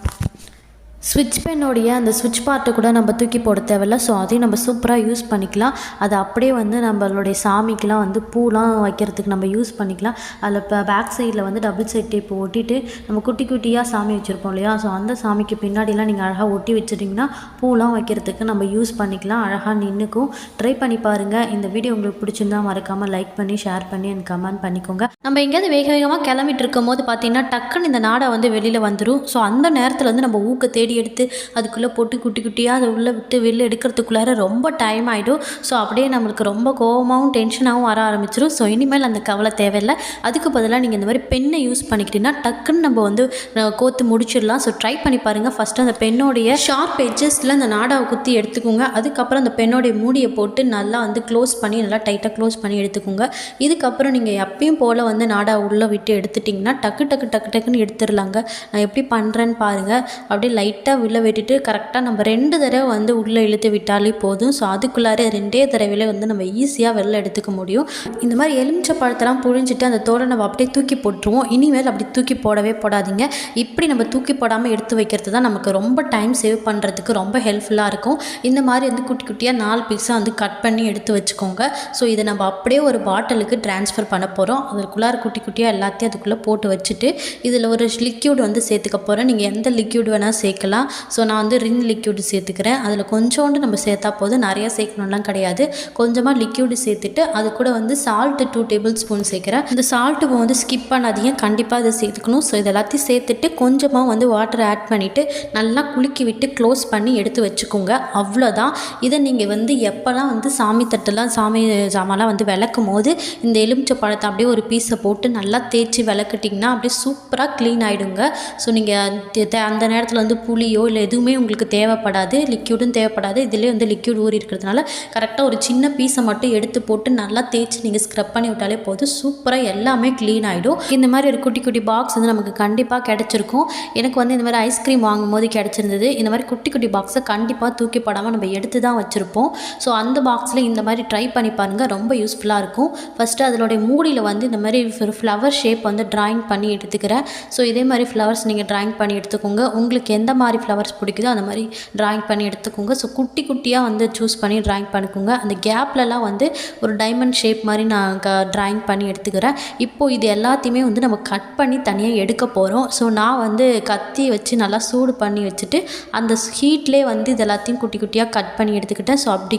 ஸ்விட்ச் பென்னோடைய அந்த ஸ்விட்ச் பார்ட்டை கூட நம்ம தூக்கி போட தேவையில்ல. ஸோ அதையும் நம்ம சூப்பராக யூஸ் பண்ணிக்கலாம். அது அப்படியே வந்து நம்மளுடைய சாமிக்கெலாம் வந்து பூலாம் வைக்கிறதுக்கு நம்ம யூஸ் பண்ணிக்கலாம். அதில் இப்போ பேக் சைடில் வந்து டபுள் சைட் டேப் ஒட்டிட்டு நம்ம குட்டியாக சாமி வச்சுருப்போம் இல்லையா, ஸோ அந்த சாமிக்கு பின்னாடிலாம் நீங்கள் அழகாக ஒட்டி வச்சுட்டிங்கன்னா பூலாம் வைக்கிறதுக்கு நம்ம யூஸ் பண்ணிக்கலாம். அழகாக நின்றுக்கும். ட்ரை பண்ணி பாருங்கள். இந்த வீடியோ உங்களுக்கு பிடிச்சிருந்தா மறக்காமல் லைக் பண்ணி ஷேர் பண்ணி எனக்கு கமெண்ட் பண்ணிக்கோங்க. நம்ம எங்கேயாவது வேகமாக கிளம்பிட்டு இருக்கும் போது பார்த்தீங்கன்னா டக்குன்னு இந்த நாடை வந்து வெளியில் வந்துடும். ஸோ அந்த நேரத்தில் வந்து நம்ம ஊக்க தேடி தேடி எடுத்து அதுக்குள்ளே போட்டு குட்டி குட்டியாக அதை உள்ளே விட்டு வெளில எடுக்கிறதுக்குள்ளார ரொம்ப டைம் ஆகிடும். ஸோ அப்படியே நம்மளுக்கு ரொம்ப கோவமாகவும் டென்ஷனாகவும் வர ஆரம்பிச்சிடும். ஸோ இனிமேல் அந்த கவலை தேவையில்லை. அதுக்கு பதிலாக நீங்கள் இந்த மாதிரி பெண்ணை யூஸ் பண்ணிக்கிட்டீங்கன்னா டக்குன்னு நம்ம வந்து கோத்து முடிச்சிடலாம். ஸோ ட்ரை பண்ணி பாருங்கள். ஃபஸ்ட்டு அந்த பெண்ணோடைய ஷார்ப் எட்ஜஸில் அந்த நாடாவை குத்தி எடுத்துக்கோங்க. அதுக்கப்புறம் அந்த பெண்ணோடைய மூடியை போட்டு நல்லா வந்து க்ளோஸ் பண்ணி நல்லா டைட்டாக க்ளோஸ் பண்ணி எடுத்துக்கோங்க. இதுக்கப்புறம் நீங்கள் எப்பயும் போல் வந்து நாடா உள்ளே விட்டு எடுத்துட்டிங்கன்னா டக்குன்னு எடுத்துடலாங்க. நான் எப்படி பண்ணுறேன்னு பாருங்கள். அப்படியே லைட்டாக உள்ளே விட்டுட்டு கரெக்டாக நம்ம 2 தடவை வந்து உள்ளே இழுத்து விட்டாலே போதும். ஸோ அதுக்குள்ளாரே 2 தடவையிலே வந்து நம்ம ஈஸியாக வெளில எடுத்துக்க முடியும். இந்த மாதிரி எலுமிச்சை பழத்தெல்லாம் புழிஞ்சிட்டு அந்த தோலை நம்ம அப்படியே தூக்கி போட்டுருவோம். இனிமேல் அப்படி தூக்கி போடவே போடாதீங்க. இப்படி நம்ம தூக்கி போடாமல் எடுத்து வைக்கிறது தான் நமக்கு ரொம்ப டைம் சேவ் பண்ணுறதுக்கு ரொம்ப ஹெல்ப்ஃபுல்லாக இருக்கும். இந்த மாதிரி வந்து குட்டி குட்டியாக 4 பீஸாக வந்து கட் பண்ணி எடுத்து வச்சுக்கோங்க. ஸோ இதை நம்ம அப்படியே ஒரு பாட்டிலுக்கு ட்ரான்ஸ்ஃபர் பண்ண போகிறோம். அதுக்குள்ளார குட்டி குட்டியாக எல்லாத்தையும் அதுக்குள்ளே போட்டு வச்சுட்டு இதில் ஒரு லிக்யூட் வந்து சேர்த்துக்க போகிறேன். நீங்கள் எந்த லிக்யூட் வேணால் சேர்க்கலாம். ஸோ நான் வந்து ரின் லிக்யூடு சேர்த்துக்கிறேன். அதில் கொஞ்சோண்டு நம்ம சேர்த்தா போதும், நிறையா சேர்க்கணும்லாம் கிடையாது. கொஞ்சமாக லிக்யூடு சேர்த்துட்டு அது கூட வந்து சால்ட்டு 2 டேபிள் ஸ்பூன் சேர்க்குறேன். இந்த சால்ட்டு வந்து ஸ்கிப் பண்ணாதீங்க, கண்டிப்பாக இதை சேர்த்துக்கணும். ஸோ இது எல்லாத்தையும் சேர்த்துட்டு கொஞ்சமாக வந்து வாட்டர் ஆட் பண்ணிவிட்டு நல்லா குலுக்கி விட்டு க்ளோஸ் பண்ணி எடுத்து வச்சுக்கோங்க. அவ்வளோதான். இதை நீங்கள் வந்து எப்போல்லாம் வந்து சாமி தட்டெல்லாம் சாமி ஜாமான்லாம் வந்து விளக்கும் போது இந்த எலுமிச்சை பழத்தை அப்படியே ஒரு பீஸை போட்டு நல்லா தேய்ச்சி விளக்கிட்டிங்கன்னா அப்படியே சூப்பராக க்ளீன் ஆகிடுங்க. ஸோ நீங்கள் அந்த நேரத்தில் வந்து புளியோ இல்லை எதுவுமே உங்களுக்கு தேவைப்படாது, லிக்யூடும் தேவைப்படாது. இதிலே வந்து லிக்யூட் ஊறி இருக்கிறதுனால கரெக்டாக ஒரு சின்ன பீஸை மட்டும் எடுத்து போட்டு நல்லா தேய்ச்சி நீங்கள் ஸ்க்ரப் பண்ணி விட்டாலே போதும், சூப்பராக எல்லாமே க்ளீன் ஆகிடும். இந்த மாதிரி ஒரு குட்டி குட்டி பாக்ஸ் வந்து நமக்கு கண்டிப்பாக கிடச்சிருக்கும். எனக்கு வந்து இந்த மாதிரி ஐஸ்கிரீம் வாங்கும் போது கிடச்சிருந்தது. இந்த மாதிரி குட்டி குட்டி பாக்ஸை கண்டிப்பாக தூக்கி போடாமல் நம்ம எடுத்து தான் வச்சுருப்போம். ஸோ அந்த பாக்ஸில் இந்த மாதிரி ட்ரை பண்ணி பாருங்கள், ரொம்ப யூஸ்ஃபுல்லாக இருக்கும். ஃபஸ்ட்டு அதனுடைய மூடியில் வந்து இந்த மாதிரி ஒரு ஃப்ளவர் ஷேப் வந்து ட்ராயிங் பண்ணி எடுத்துக்கிறேன். ஸோ இதே மாதிரி ஃப்ளவர்ஸ் நீங்கள் ட்ராயிங் பண்ணி எடுத்துக்கோங்க. உங்களுக்கு எந்த மாதிரி ஃப்ளவர்ஸ் பிடிக்குதோ அந்த மாதிரி ட்ராயிங் பண்ணி எடுத்துக்கோங்க. ஸோ குட்டி குட்டியாக வந்து சூஸ் பண்ணி ட்ராயிங் பண்ணிக்கோங்க. அந்த கேப்லலாம் வந்து ஒரு டைமண்ட் ஷேப் மாதிரி நான் ட்ராயிங் பண்ணி எடுத்துக்கிறேன். இப்போது இது எல்லாத்தையுமே வந்து நம்ம கட் பண்ணி தனியாக எடுக்க போகிறோம். ஸோ நான் வந்து கத்தி வச்சு நல்லா சூடு பண்ணி வச்சுட்டு அந்த ஹீட்லேயே வந்து இது எல்லாத்தையும் குட்டி குட்டியாக கட் பண்ணி எடுத்துக்கிட்டேன். ஸோ அப்படி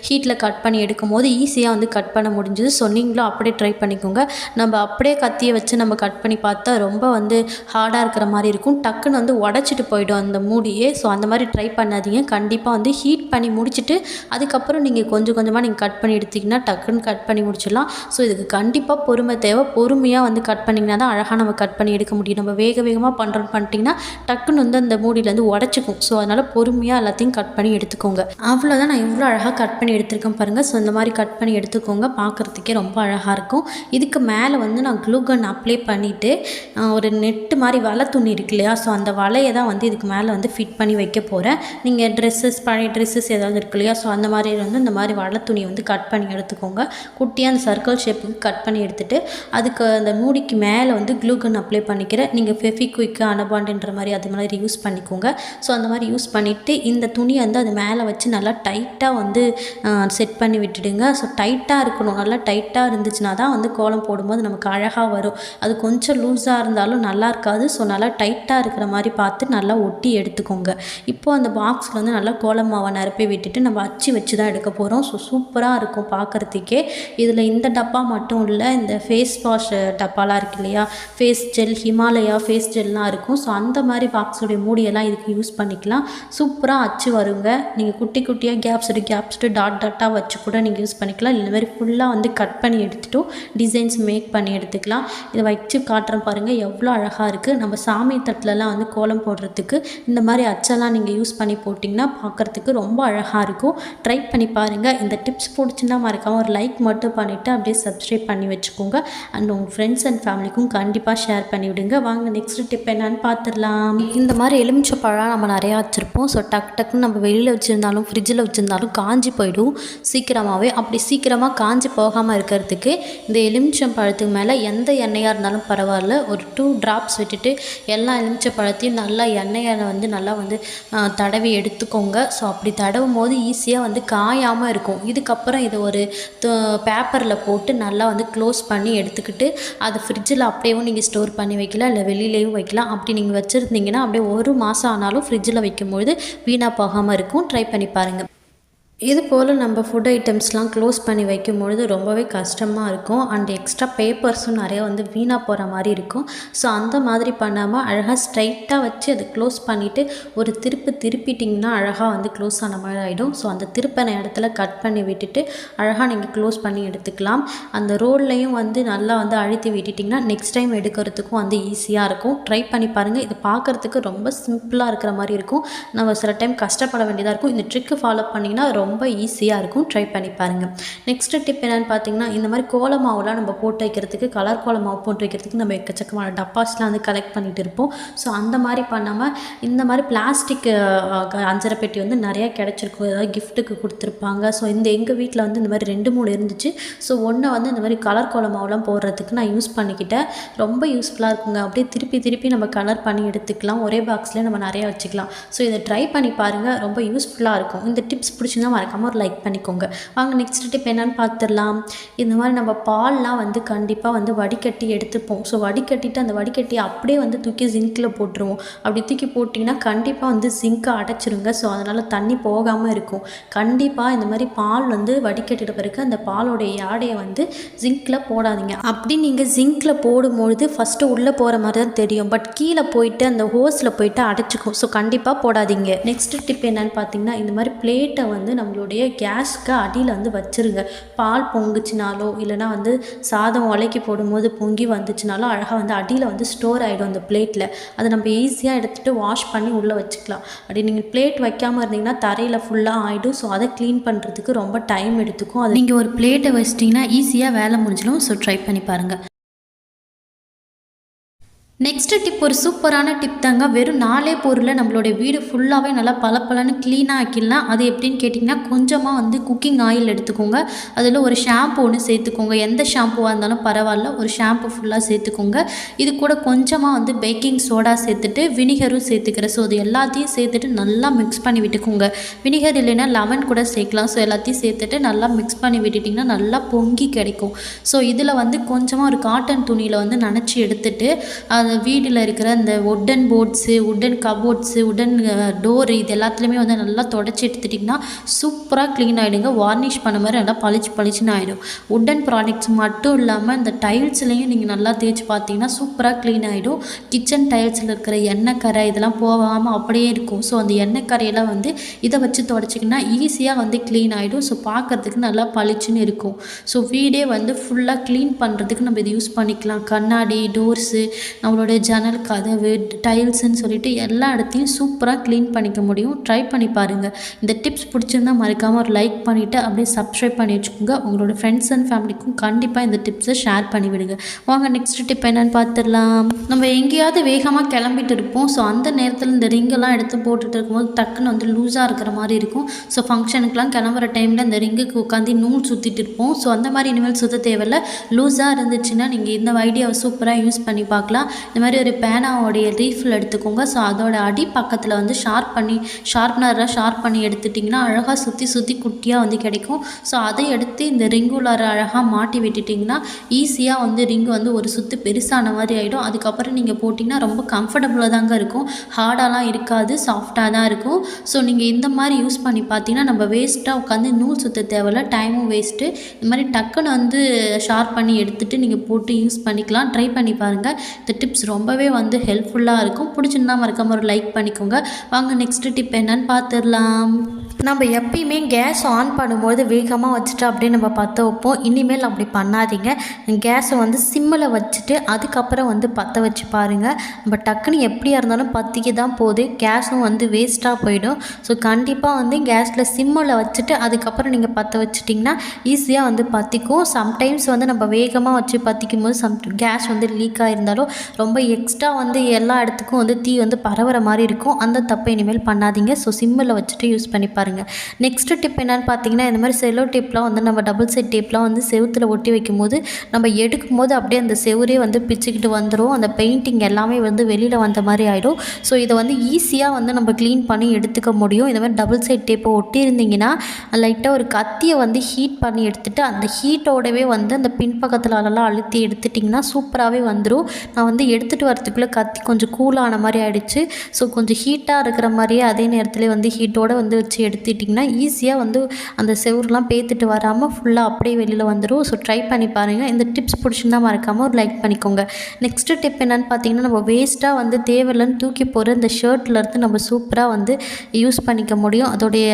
ஹீட்டில் கட் பண்ணி எடுக்கும் போது ஈஸியாக வந்து கட் பண்ண முடிஞ்சுது. ஸோ நீங்களும் அப்படியே ட்ரை பண்ணிக்கோங்க. நம்ம அப்படியே கத்தியை வச்சு நம்ம கட் பண்ணி பார்த்தா ரொம்ப வந்து ஹார்டாக இருக்கிற மாதிரி இருக்கும், டக்குன்னு வந்து உடச்சிட்டு போயிடும் அந்த மூடியே. ஸோ அந்த மாதிரி ட்ரை பண்ணாதீங்க. கண்டிப்பாக வந்து ஹீட் பண்ணி முடிச்சுட்டு அதுக்கப்புறம் நீங்கள் கொஞ்சம் கொஞ்சமாக நீங்கள் கட் பண்ணி எடுத்திங்கன்னா டக்குன்னு கட் பண்ணி முடிச்சிடலாம். ஸோ இதுக்கு கண்டிப்பாக பொறுமை தேவை. பொறுமையாக வந்து கட் பண்ணிங்கன்னா தான் அழகாக நம்ம கட் பண்ணி எடுக்க முடியும். நம்ம வேகமாக பண்ணிட்டிங்கன்னா டக்குன்னு வந்து அந்த மூடியிலேருந்து உடச்சிக்கும். ஸோ அதனால் பொறுமையாக எல்லாத்தையும் கட் பண்ணி எடுத்துக்கோங்க. அவ்வளோதான். நான் இவ்வளோ அழகாக கட் பண்ணி எடுத்துருக்கேன் பாருங்கள். ஸோ இந்த மாதிரி கட் பண்ணி எடுத்துக்கோங்க, பார்க்குறதுக்கே ரொம்ப அழகாக இருக்கும். இதுக்கு மேலே வந்து நான் க்ளூ கன் அப்ளை பண்ணிவிட்டு ஒரு நெட்டு மாதிரி வலை துணி இருக்கு இல்லையா, ஸோ அந்த வலையை தான் வந்து இதுக்கு மேலே வந்து ஃபிட் பண்ணி வைக்க போகிறேன். நீங்கள் பழைய ட்ரெஸ்ஸஸ் ஏதாவது இருக்கு இல்லையா, ஸோ அந்த மாதிரி வந்து இந்த மாதிரி வலை துணியை வந்து கட் பண்ணி எடுத்துக்கோங்க. குட்டியாக அந்த சர்க்கிள் ஷேப்புக்கு கட் பண்ணி எடுத்துகிட்டு அதுக்கு அந்த மூடிக்கு மேலே வந்து க்ளூ கன் அப்ளை பண்ணிக்கிறேன். நீங்கள் ஃபெவிக்விக் அனபாண்டுன்ற மாதிரி அது மாதிரி யூஸ் பண்ணிக்கோங்க. ஸோ அந்த மாதிரி யூஸ் பண்ணிவிட்டு இந்த துணியை வந்து அது மேலே வச்சு நல்லா டைட்டாக வந்து செட் பண்ணி விட்டுடுங்க. ஸோ டைட்டாக இருக்கணும், நல்லா டைட்டாக இருந்துச்சுன்னா தான் வந்து கோலம் போடும்போது நமக்கு அழகாக வரும். அது கொஞ்சம் லூஸாக இருந்தாலும் நல்லா இருக்காது. ஸோ நல்லா டைட்டாக இருக்கிற மாதிரி பார்த்து நல்லா ஒட்டி எடுத்துக்கோங்க. இப்போது அந்த பாக்ஸில் வந்து நல்லா கோலம் மாவை நிரப்பி விட்டுட்டு நம்ம அச்சு வச்சு தான் எடுக்க போகிறோம். ஸோ சூப்பராக இருக்கும் பார்க்குறதுக்கே. இதில் இந்த டப்பா மட்டும் இல்லை, இந்த ஃபேஸ் வாஷ் டப்பாலாம் இருக்கு இல்லையா, ஃபேஸ் ஜெல், ஹிமாலயா ஃபேஸ் ஜெல்லாம் இருக்கும். ஸோ அந்த மாதிரி பாக்ஸோடைய மூடியெல்லாம் இதுக்கு யூஸ் பண்ணிக்கலாம். சூப்பராக அச்சு வருங்க. நீங்கள் குட்டி குட்டியாக கேப்ஸ்டு டாட்டாக வச்சு கூட நீங்கள் யூஸ் பண்ணிக்கலாம். இந்த மாதிரி ஃபுல்லாக வந்து கட் பண்ணி எடுத்துகிட்டும் டிசைன்ஸ் மேக் பண்ணி எடுத்துக்கலாம். இதை வச்சு காட்டுறேன் பாருங்கள், எவ்வளோ அழகாக இருக்குது. நம்ம சாமி தட்டிலலாம் வந்து கோலம் போடுறதுக்கு இந்த மாதிரி அச்செல்லாம் நீங்கள் யூஸ் பண்ணி போட்டிங்கன்னா பார்க்குறதுக்கு ரொம்ப அழகாக இருக்கும். ட்ரை பண்ணி பாருங்கள். இந்த டிப்ஸ் பிடிச்சுன்னா மறக்காமல் ஒரு லைக் மட்டும் பண்ணிவிட்டு அப்படியே சப்ஸ்கிரைப் பண்ணி வச்சுக்கோங்க. அண்ட் உங்கள் ஃப்ரெண்ட்ஸ் அண்ட் ஃபேமிலிக்கும் கண்டிப்பாக ஷேர் பண்ணி விடுங்க. வாங்க நெக்ஸ்ட் டிப் என்னன்னு பார்த்துடலாம். இந்த மாதிரி எலுமிச்சை பழம் நம்ம நிறையா வச்சுருப்போம். ஸோ டக்குன்னு நம்ம வெளியில் வச்சுருந்தாலும் ஃப்ரிட்ஜில் வச்சுருந்தாலும் காஞ்சி போயிடும் சீக்கிரமாகவே. அப்படி சீக்கிரமாக காஞ்சி போகாமல் இருக்கிறதுக்கு இந்த எலுமிச்சம் பழத்துக்கு மேலே எந்த எண்ணெயாக இருந்தாலும் பரவாயில்ல, ஒரு 2 drops விட்டுட்டு எல்லா எலுமிச்சை பழத்தையும் நல்லா எண்ணெயை வந்து நல்லா வந்து தடவி எடுத்துக்கோங்க. ஸோ அப்படி தடவும் போது ஈஸியாக வந்து காயாமல் இருக்கும். இதுக்கப்புறம் இதை ஒரு பேப்பரில் போட்டு நல்லா வந்து க்ளோஸ் பண்ணி எடுத்துக்கிட்டு அதை ஃப்ரிட்ஜில் அப்படியேவும் நீங்கள் ஸ்டோர் பண்ணி வைக்கலாம், இல்லை வெளியிலேயும் வைக்கலாம். அப்படி நீங்கள் வச்சுருந்தீங்கன்னா அப்படியே 1 மாதம் ஆனாலும் ஃப்ரிட்ஜில் வைக்கும்பொழுது வீணாக போகாமல் இருக்கும். ட்ரை பண்ணி பாருங்கள். இது போல் நம்ம ஃபுட் ஐட்டம்ஸ்லாம் க்ளோஸ் பண்ணி வைக்கும்பொழுது ரொம்பவே கஷ்டமாக இருக்கும். அண்ட் எக்ஸ்ட்ரா பேப்பர்ஸும் நிறையா வந்து வீணாக போகிற மாதிரி இருக்கும். ஸோ அந்த மாதிரி பண்ணாமல் அழகாக ஸ்ட்ரைட்டாக வச்சு அதை க்ளோஸ் பண்ணிவிட்டு ஒரு திருப்பிட்டிங்கன்னா அழகாக வந்து க்ளோஸ் ஆன மாதிரி ஆகிடும். ஸோ அந்த திருப்பின இடத்துல கட் பண்ணி விட்டுட்டு அழகாக நீங்கள் க்ளோஸ் பண்ணி எடுத்துக்கலாம். அந்த ரோல்லையும் வந்து நல்லா வந்து அழுத்தி விட்டுட்டிங்கன்னா நெக்ஸ்ட் டைம் எடுக்கிறதுக்கும் வந்து ஈஸியாக இருக்கும். ட்ரை பண்ணி பாருங்கள். இது பார்க்குறதுக்கு ரொம்ப சிம்பிளாக இருக்கிற மாதிரி இருக்கும். நம்ம சில டைம் கஷ்டப்பட வேண்டியதாக இருக்கும். இந்த ட்ரிக்கு ஃபாலோ பண்ணிங்கன்னா ரொம்ப ஈஸியாக இருக்கும். ட்ரை பண்ணி பாருங்கள். நெக்ஸ்ட்டு டிப் என்னென்னு பார்த்தீங்கன்னா, இந்த மாதிரி கோல மாவுலாம் நம்ம போட்டு வைக்கிறதுக்கு, கலர் கோல மாவு போட்டு வைக்கிறதுக்கு நம்ம எக்கச்சக்கமான டப்பாஸ்லாம் வந்து கலெக்ட் பண்ணிகிட்டு இருப்போம். ஸோ அந்த மாதிரி பண்ணாமல் இந்த மாதிரி பிளாஸ்டிக் அஞ்சரை பெட்டி வந்து நிறையா கிடச்சிருக்கும். ஏதாவது கிஃப்ட்டுக்கு கொடுத்துருப்பாங்க. ஸோ எங்கள் வீட்டில் வந்து இந்த மாதிரி 2-3 இருந்துச்சு. ஸோ ஒன்றை வந்து இந்த மாதிரி கலர் கோல மாவுலாம் போடுறதுக்கு நான் யூஸ் பண்ணிக்கிட்டேன். ரொம்ப யூஸ்ஃபுல்லாக இருக்குங்க. அப்படியே திருப்பி நம்ம கலர் பண்ணி எடுத்துக்கலாம். ஒரே பாக்ஸ்லேயே நம்ம நிறையா வச்சுக்கலாம். ஸோ இதை ட்ரை பண்ணி பாருங்கள். ரொம்ப யூஸ்ஃபுல்லாக இருக்கும். இந்த டிப்ஸ் பிடிச்சிருந்தா மறக்காமல் ஒரு லைக் பண்ணிக்கோங்க. வாங்க நெக்ஸ்ட் டிப் என்னென்னு பார்த்துடலாம். இந்த மாதிரி நம்ம பால்லாம் வந்து கண்டிப்பாக வந்து வடிகட்டி எடுத்துப்போம். ஸோ வடிகட்டிட்டு அந்த வடிகட்டியை அப்படியே வந்து தூக்கி ஜிங்கில் போட்டுருவோம். அப்படி தூக்கி போட்டிங்கன்னா கண்டிப்பாக வந்து ஜிங்கை அடைச்சிருங்க. ஸோ அதனால் தண்ணி போகாமல் இருக்கும். கண்டிப்பாக இந்த மாதிரி பால் வந்து வடிகட்டிட்ட பிறகு அந்த பாலோடைய யாடையை வந்து ஜிங்கில் போடாதீங்க. அப்படி நீங்கள் ஜிங்கில் போடும்பொழுது ஃபஸ்ட்டு உள்ளே போகிற மாதிரி தான் தெரியும். பட் கீழே போயிட்டு அந்த ஹோஸில் போயிட்டு அடைச்சிக்கும். ஸோ கண்டிப்பாக போடாதீங்க. நெக்ஸ்ட் டிப் என்னென்னு பார்த்தீங்கன்னா, இந்த மாதிரி பிளேட்டை வந்து நம்மளுடைய கேஸ்க்கு அடியில் வந்து வச்சுருங்க. பால் பொங்குச்சுனாலோ இல்லைனா வந்து சாதம் உலைக்கி போடும்போது பொங்கி வந்துச்சுனாலோ அழகாக வந்து அடியில் வந்து ஸ்டோர் ஆகிடும் அந்த பிளேட்டில். அதை நம்ம ஈஸியாக எடுத்துகிட்டு வாஷ் பண்ணி உள்ளே வச்சுக்கலாம். அப்படி நீங்கள் பிளேட் வைக்காமல் இருந்தீங்கன்னா தரையில் ஃபுல்லாக ஆகிடும். ஸோ அதை க்ளீன் பண்ணுறதுக்கு ரொம்ப டைம் எடுத்துக்கும். அது நீங்கள் ஒரு பிளேட்டை வச்சிட்டிங்கன்னா ஈஸியாக வேலை முடிஞ்சிடும். ஸோ ட்ரை பண்ணி பாருங்கள். நெக்ஸ்ட்டு டிப் ஒரு சூப்பரான டிப் தாங்க. வெறும் 4 பொருளில் நம்மளுடைய வீடு ஃபுல்லாகவே நல்லா பளபளன்னு க்ளீனாக ஆக்கிடலாம். அது எப்படின்னு கேட்டிங்கன்னா, கொஞ்சமாக வந்து குக்கிங் ஆயில் எடுத்துக்கோங்க. அதில் ஒரு ஷாம்பு ஒன்று சேர்த்துக்கோங்க. எந்த ஷாம்புவாக இருந்தாலும் பரவாயில்ல, ஒரு ஷாம்பு ஃபுல்லாக சேர்த்துக்கோங்க. இது கூட கொஞ்சமாக வந்து பேக்கிங் சோடா சேர்த்துட்டு வினிகரும் சேர்த்துக்கிறேன். ஸோ அது எல்லாத்தையும் சேர்த்துட்டு நல்லா மிக்ஸ் பண்ணி விட்டுக்கோங்க. வினிகர் இல்லைன்னா லெமன் கூட சேர்க்கலாம். ஸோ எல்லாத்தையும் சேர்த்துட்டு நல்லா மிக்ஸ் பண்ணி விட்டுட்டிங்கன்னா நல்லா பொங்கி கிடைக்கும். ஸோ இதில் வந்து கொஞ்சமாக ஒரு காட்டன் துணியில் வந்து நனைச்சி எடுத்துட்டு வீட்டில் இருக்கிற இந்த wooden boards, wooden cupboards, wooden door இது எல்லாத்துலேயுமே வந்து நல்லா தொடச்சி எடுத்துட்டிங்கன்னா சூப்பராக க்ளீன் ஆகிடுங்க. வார்னிஷ் பண்ண மாதிரி நல்லா பளிச்சுன்னு ஆகிடும். உட்டன் ப்ராடக்ட்ஸ் மட்டும் இல்லாமல் இந்த டைல்ஸ்லேயும் நீங்கள் நல்லா தேய்ச்சி பார்த்தீங்கன்னா சூப்பராக க்ளீன் ஆகிடும். கிச்சன் டைல்ஸில் இருக்கிற எண்ணெய் கரை இதெல்லாம் போகாமல் அப்படியே இருக்கும். ஸோ அந்த எண்ணெய் கரையெல்லாம் வந்து இதை வச்சு தொடச்சிங்கன்னா ஈஸியாக வந்து க்ளீன் ஆகிடும். ஸோ பார்க்குறதுக்கு நல்லா பளிச்சுன்னு இருக்கும். ஸோ வீடே வந்து ஃபுல்லாக க்ளீன் பண்ணுறதுக்கு நம்ம இதை யூஸ் பண்ணிக்கலாம். கண்ணாடி, டோர்ஸு, நம்மளோட ஜன்னல், கதவு, டைல்ஸ்ன்னு சொல்லிட்டு எல்லா இடத்தையும் சூப்பராக க்ளீன் பண்ணிக்க முடியும். ட்ரை பண்ணி பாருங்கள். இந்த டிப்ஸ் பிடிச்சிருந்தால் மறக்காமல் ஒரு லைக் பண்ணிவிட்டு அப்படியே சப்ஸ்கிரைப் பண்ணி வச்சுக்கோங்க. உங்களோட ஃப்ரெண்ட்ஸ் அண்ட் ஃபேமிலிக்கும் கண்டிப்பாக இந்த டிப்ஸை ஷேர் பண்ணி விடுங்க. வாங்க நெக்ஸ்ட் டிப் என்னென்னு பார்த்துடலாம். நம்ம எங்கேயாவது வேகமாக கிளம்பிட்டு இருப்போம். ஸோ அந்த நேரத்தில் இந்த ரிங்கெல்லாம் எடுத்து போட்டுட்டு இருக்கும்போது டக்குன்னு வந்து லூஸாக இருக்கிற மாதிரி இருக்கும். ஸோ ஃபங்க்ஷனுக்குலாம் கிளம்புற டைமில் இந்த ரிங்குக்கு உட்காந்து நூல் சுற்றிட்டு இருப்போம். ஸோ அந்த மாதிரி இனிமேல் சுற்ற தேவையில்லை. லூஸாக இருந்துச்சுன்னா நீங்கள் இந்த ஐடியாவை சூப்பராக யூஸ் பண்ணி பார்க்கலாம். இந்த மாதிரி ஒரு பேனாவோடைய ரீஃபில் எடுத்துக்கோங்க. ஸோ அதோட அடி பக்கத்தில் வந்து ஷார்ப்னராக ஷார்ப் பண்ணி எடுத்துட்டிங்கன்னா அழகாக சுற்றி குட்டியாக வந்து கிடைக்கும். ஸோ அதை எடுத்து இந்த ரிங்குலார அழகாக மாட்டி விட்டுட்டிங்கன்னா ஈஸியாக வந்து ரிங்கு வந்து ஒரு சுற்று பெருசான மாதிரி ஆகிடும். அதுக்கப்புறம் நீங்கள் போட்டிங்கன்னா ரொம்ப கம்ஃபர்டபுளாக தாங்க இருக்கும். ஹார்டாலாம் இருக்காது, சாஃப்டாக தான் இருக்கும். ஸோ நீங்கள் இந்த மாதிரி யூஸ் பண்ணி பார்த்தீங்கன்னா நம்ம வேஸ்ட்டாக உட்காந்து நூல் சுற்ற தேவையில்ல, டைமும் வேஸ்ட்டு. இந்த மாதிரி டக்குன்னு வந்து ஷார்ப் பண்ணி எடுத்துகிட்டு நீங்கள் போட்டு யூஸ் பண்ணிக்கலாம். ட்ரை பண்ணி பாருங்கள். இந்த டிப்ஸ் ரொம்பவே வந்து ஹெல்ப்ஃபுல்லாக இருக்கும். பிடிச்சிருந்தா மறக்காம ஒரு லைக் பண்ணிக்கோங்க. வாங்க நெக்ஸ்ட் டிப் என்னன்னு பார்த்துடலாம். நம்ம எப்பயுமே கேஸ் ஆன் பண்ணும்போது வேகமாக வச்சுட்டு அப்படியே நம்ம பற்ற வைப்போம். இனிமேல் அப்படி பண்ணாதீங்க. கேஸை வந்து சிம்மில் வச்சுட்டு அதுக்கப்புறம் வந்து பற்ற வச்சு பாருங்கள். நம்ம டக்குன்னு எப்படியா இருந்தாலும் பற்றிக்க தான் போகுது, கேஸும் வந்து வேஸ்ட்டாக போயிடும். ஸோ கண்டிப்பாக வந்து கேஸில் சிம்மில் வச்சுட்டு அதுக்கப்புறம் நீங்கள் பற்ற வச்சிட்டிங்கன்னா ஈஸியாக வந்து பற்றிக்கும். சம்டைம்ஸ் வந்து நம்ம வேகமாக வச்சு பற்றிக்கும் போது கேஸ் வந்து லீக் ஆகிருந்தாலும் ரொம்ப எக்ஸ்ட்ரா வந்து எல்லா இடத்துக்கும் வந்து தீ வந்து பரவுற மாதிரி இருக்கும். அந்த தப்பை இனிமேல் பண்ணாதீங்க. ஸோ சிம்மில் வச்சுட்டு யூஸ் பண்ணி பாருங்கள். நெக்ஸ்ட் டிப் என்னன்னு பார்த்தீங்கன்னா, இந்த மாதிரி செல்லோ டேப்லாம் வந்து நம்ம டபுள் சைட் டேப்லாம் வந்து செவுத்தில் ஒட்டி வைக்கும்போது நம்ம எடுக்கும்போது அப்படியே அந்த செவுரே வந்து பிச்சுக்கிட்டு வந்துடும். அந்த பெயிண்டிங் எல்லாமே வந்து வெளியில் வந்த மாதிரி ஆகிடும். ஸோ இதை வந்து ஈஸியாக வந்து நம்ம க்ளீன் பண்ணி எடுத்துக்க முடியும். இந்த மாதிரி டபுள் சைட் டேப்பை ஒட்டியிருந்தீங்கன்னா லைட்டாக ஒரு கத்தியை வந்து ஹீட் பண்ணி எடுத்துகிட்டு அந்த ஹீட்டோடவே வந்து அந்த பின்பக்கத்தில் அதெல்லாம் அழுத்தி எடுத்துட்டிங்கன்னா சூப்பராகவே வந்துடும். நான் வந்து எடுத்துகிட்டு வரத்துக்குள்ளே கத்தி கொஞ்சம் கூலான மாதிரி ஆகிடுச்சு. ஸோ கொஞ்சம் ஹீட்டாக இருக்கிற மாதிரியே அதே நேரத்தில் வந்து ஹீட்டோடு வந்து வச்சு எடுத்துட்டிங்கன்னா ஈஸியாக வந்து அந்த செவுருலாம் பேத்துட்டு வராமல் ஃபுல்லாக அப்படியே வெளியில் வந்துடும். ஸோ ட்ரை பண்ணி பாருங்கள். இந்த டிப்ஸ் பிடிச்சிருந்தா மறக்காமல் ஒரு லைக் பண்ணிக்கோங்க. நெக்ஸ்ட்டு டிப் என்னென்னு பார்த்தீங்கன்னா, நம்ம வேஸ்ட்டாக வந்து தேவையில்லைன்னு தூக்கி போகிற இந்த ஷர்ட்லேருந்து நம்ம சூப்பராக வந்து யூஸ் பண்ணிக்க முடியும். அதோடைய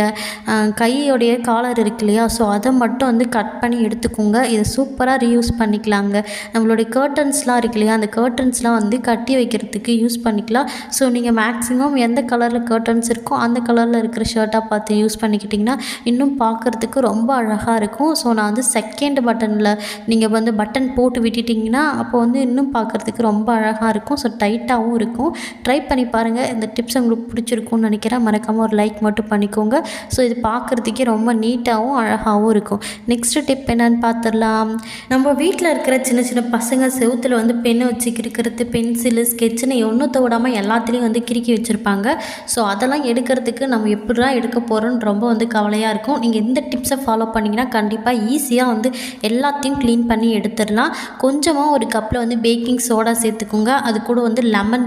கையோடைய காலர் இருக்கு இல்லையா, ஸோ அதை மட்டும் வந்து கட் பண்ணி எடுத்துக்கோங்க. இதை சூப்பராக ரீயூஸ் பண்ணிக்கலாங்க. நம்மளுடைய கர்டன்ஸ்லாம் இருக்கு இல்லையா, அந்த கர்டன்ஸ்லாம் வந்து கட்டி வைக்கிறதுக்கு யூஸ் பண்ணிக்கலாம். ஸோ நீங்கள் மேக்ஸிமம் எந்த கலரில் கர்டன்ஸ் இருக்கோ அந்த கலரில் இருக்கிற ஷர்ட்டாக பார்த்து யூஸ் பண்ணிக்கிட்டிங்கன்னா இன்னும் பார்க்குறதுக்கு ரொம்ப அழகாக இருக்கும். ஸோ நான் வந்து செகண்ட் பட்டனில் நீங்கள் வந்து பட்டன் போட்டு விட்டுட்டிங்கன்னா அப்போ வந்து இன்னும் பார்க்குறதுக்கு ரொம்ப அழகாக இருக்கும். ஸோ டைட்டாகவும் இருக்கும். ட்ரை பண்ணி பாருங்கள். இந்த டிப்ஸ் உங்களுக்கு பிடிச்சிருக்கும்னு நினைக்கிறேன். மறக்காமல் ஒரு லைக் மட்டும் பண்ணிக்கோங்க. ஸோ இது பார்க்குறதுக்கே ரொம்ப நீட்டாகவும் அழகாகவும் இருக்கும். நெக்ஸ்ட்டு டிப் என்னென்னு பார்த்துடலாம். நம்ம வீட்டில் இருக்கிற சின்ன சின்ன பசங்க செவுத்தில் வந்து பெண்ணை வச்சு கிறுக்கிறது, பென்சிலு, ஸ்கெட்சுன்னு ஒன்றுத்த விடாமல் எல்லாத்துலேயும் வந்து கிறுக்கி வச்சுருப்பாங்க. ஸோ அதெல்லாம் எடுக்கிறதுக்கு நம்ம எப்படிலாம் எடுக்க போகிறோன்னு ரொம்ப வந்து கவலையாக இருக்கும். நீங்கள் இந்த டிப்ஸை ஃபாலோ பண்ணிங்கன்னா கண்டிப்பாக ஈஸியாக வந்து எல்லாத்தையும் க்ளீன் பண்ணி எடுத்துடலாம். கொஞ்சமாக ஒரு கப்பில் வந்து பேக்கிங் சோடா சேர்த்துக்கோங்க. அது கூட வந்து லெமன்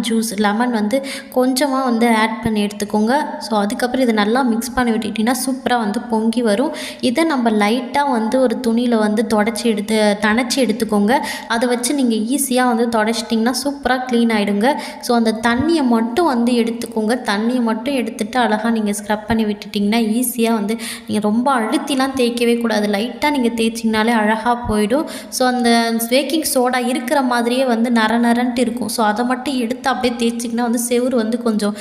வந்து கொஞ்சமாக வந்து ஆட் பண்ணி எடுத்துக்கோங்க. ஸோ அதுக்கப்புறம் இதை நல்லா மிக்ஸ் பண்ணி விட்டுட்டிங்கன்னா சூப்பராக வந்து பொங்கி வரும். இதை நம்ம லைட்டாக வந்து ஒரு துணியில் வந்து நனைச்சி எடுத்துக்கோங்க. அதை வச்சு நீங்கள் ஈஸியாக வந்து தொடச்சிட்டிங்கன்னா சூப்பராக க்ளீன் ஆகிடுங்க. ஸோ அந்த தண்ணியை மட்டும் வந்து எடுத்துக்கோங்க. தண்ணியை மட்டும் எடுத்துகிட்டு அழகாக நீங்கள் ஸ்க்ரப் பண்ணி விட்டுட்டிங்கன்னா ஈஸியாக வந்து நீங்கள் ரொம்ப அழுத்திலாம் தேய்க்கவே கூடாது. லைட்டாக நீங்கள் தேய்ச்சிங்கனாலே அழகாக போயிடும். ஸோ அந்த பேக்கிங் சோடா இருக்கிற மாதிரியே வந்து நரன்ட்டு இருக்கும். ஸோ அதை மட்டும் எடுத்து அப்படியே தேய்ச்சிங்கன்னா வந்து செவுரு வந்து கொஞ்சம்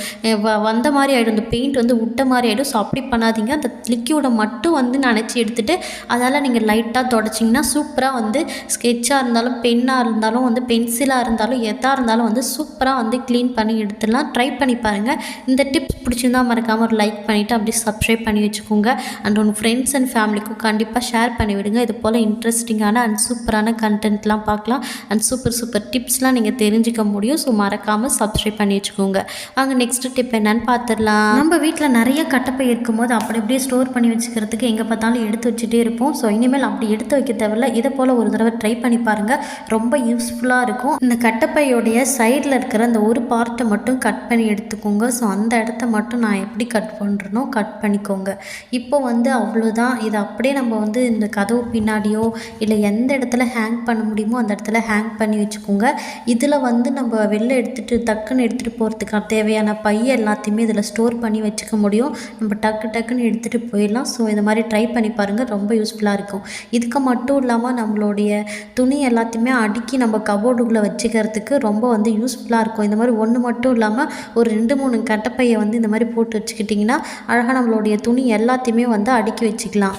வந்த மாதிரி ஆகிடும். அந்த பெயிண்ட் வந்து விட்ட மாதிரி ஆகிடும். ஸோ அப்படி பண்ணாதீங்க. அந்த லிக்யூடை மட்டும் வந்து நனைச்சி எடுத்துகிட்டு அதனால் நீங்கள் லைட்டாக தொடச்சிங்கன்னா சூப்பராக வந்து ஸ்கெட்சாக இருந்தாலும், பென்னாக இருந்தாலும், வந்து பென்சிலாக இருந்தாலும், எதாக இருந்தாலும் வந்து சூப்பராக வந்து க்ளீன் பண்ணி எடுத்துடலாம். ட்ரை பண்ணி பாருங்கள். இந்த டிப்ஸ் பிடிச்சிருந்தா மறக்காமல் ஒரு லைக் பண்ணிவிட்டு அப்படியே சப்ஸ்கிரைப் பண்ணி வச்சுக்கோங்க. அண்ட் உங்கள் ஃப்ரெண்ட்ஸ் அண்ட் ஃபேமிலிக்கும் கண்டிப்பாக ஷேர் பண்ணி விடுங்க. இது போல் இன்ட்ரெஸ்டிங்கான அண்ட் சூப்பரான கண்டென்ட்லாம் பார்க்கலாம். அண்ட் சூப்பர் டிப்ஸ்லாம் நீங்கள் தெரிஞ்சுக்க முடியும். ஸோ மறக்காமல் சப்ஸ்கிரைப் பண்ணி வச்சுக்கோங்க. வாங்க நெக்ஸ்ட் டிப் என்னன்னு பார்த்துடலாம். நம்ம வீட்டில் நிறைய கட்டப்பை இருக்கும்போது அப்படி அப்படியே ஸ்டோர் பண்ணி வச்சுக்கிறதுக்கு எங்கே பார்த்தாலும் எடுத்து வச்சுட்டே இருப்போம். ஸோ இனிமேல் அப்படி எடுத்து வைக்க தேவையில்ல. இதை போல் ஒரு தடவை ட்ரை பண்ணி பாருங்கள். ரொம்ப யூஸ்ஃபுல்லாக இருக்கும். இந்த கட்டப்பையோடைய சைடில் இருக்கிற அந்த ஒரு பார்ட்டை மட்டும் கட் பண்ணி எடுத்துக்கோங்க. ஸோ அந்த இடத்த மட்டும் நான் எப்படி கட் பண்ணுறனோ கட் பண்ணிக்கோங்க. இப்போ வந்து அவ்வளோதான். இதை அப்படியே நம்ம வந்து இந்த கதவு பின்னாடியோ இல்லை எந்த இடத்துல ஹேங் பண்ண முடியுமோ அந்த இடத்துல ஹேங் பண்ணி வச்சுக்கோங்க. இதில் வந்து நம்ம வெளில டக்குன்னு எடுத்துகிட்டு போகிறதுக்கு தேவையான பைய எல்லாத்தையுமே இதில் ஸ்டோர் பண்ணி வச்சுக்க முடியும். நம்ம டக்குன்னு எடுத்துகிட்டு போயிடலாம். ஸோ இந்த மாதிரி ட்ரை பண்ணி பாருங்கள். ரொம்ப யூஸ்ஃபுல்லாக இருக்கும். இதுக்கு மட்டும் இல்லாமல் நம்மளுடைய துணி எல்லாத்தையுமே அடுக்கி நம்ம கபோர்டுக்குள்ளே வச்சுக்கிறதுக்கு ரொம்ப வந்து யூஸ்ஃபுல்லாக இருக்கும். இந்த மாதிரி ஒன்று மட்டும் இல்லாமல் ஒரு 2-3 கட்டப்பையை வந்து இந்த மாதிரி போட்டு வச்சுக்கிட்டிங்கன்னா அழகாக நம்மளுடைய துணி எல்லாத்தையுமே வந்து அடுக்கி வச்சுக்கலாம்.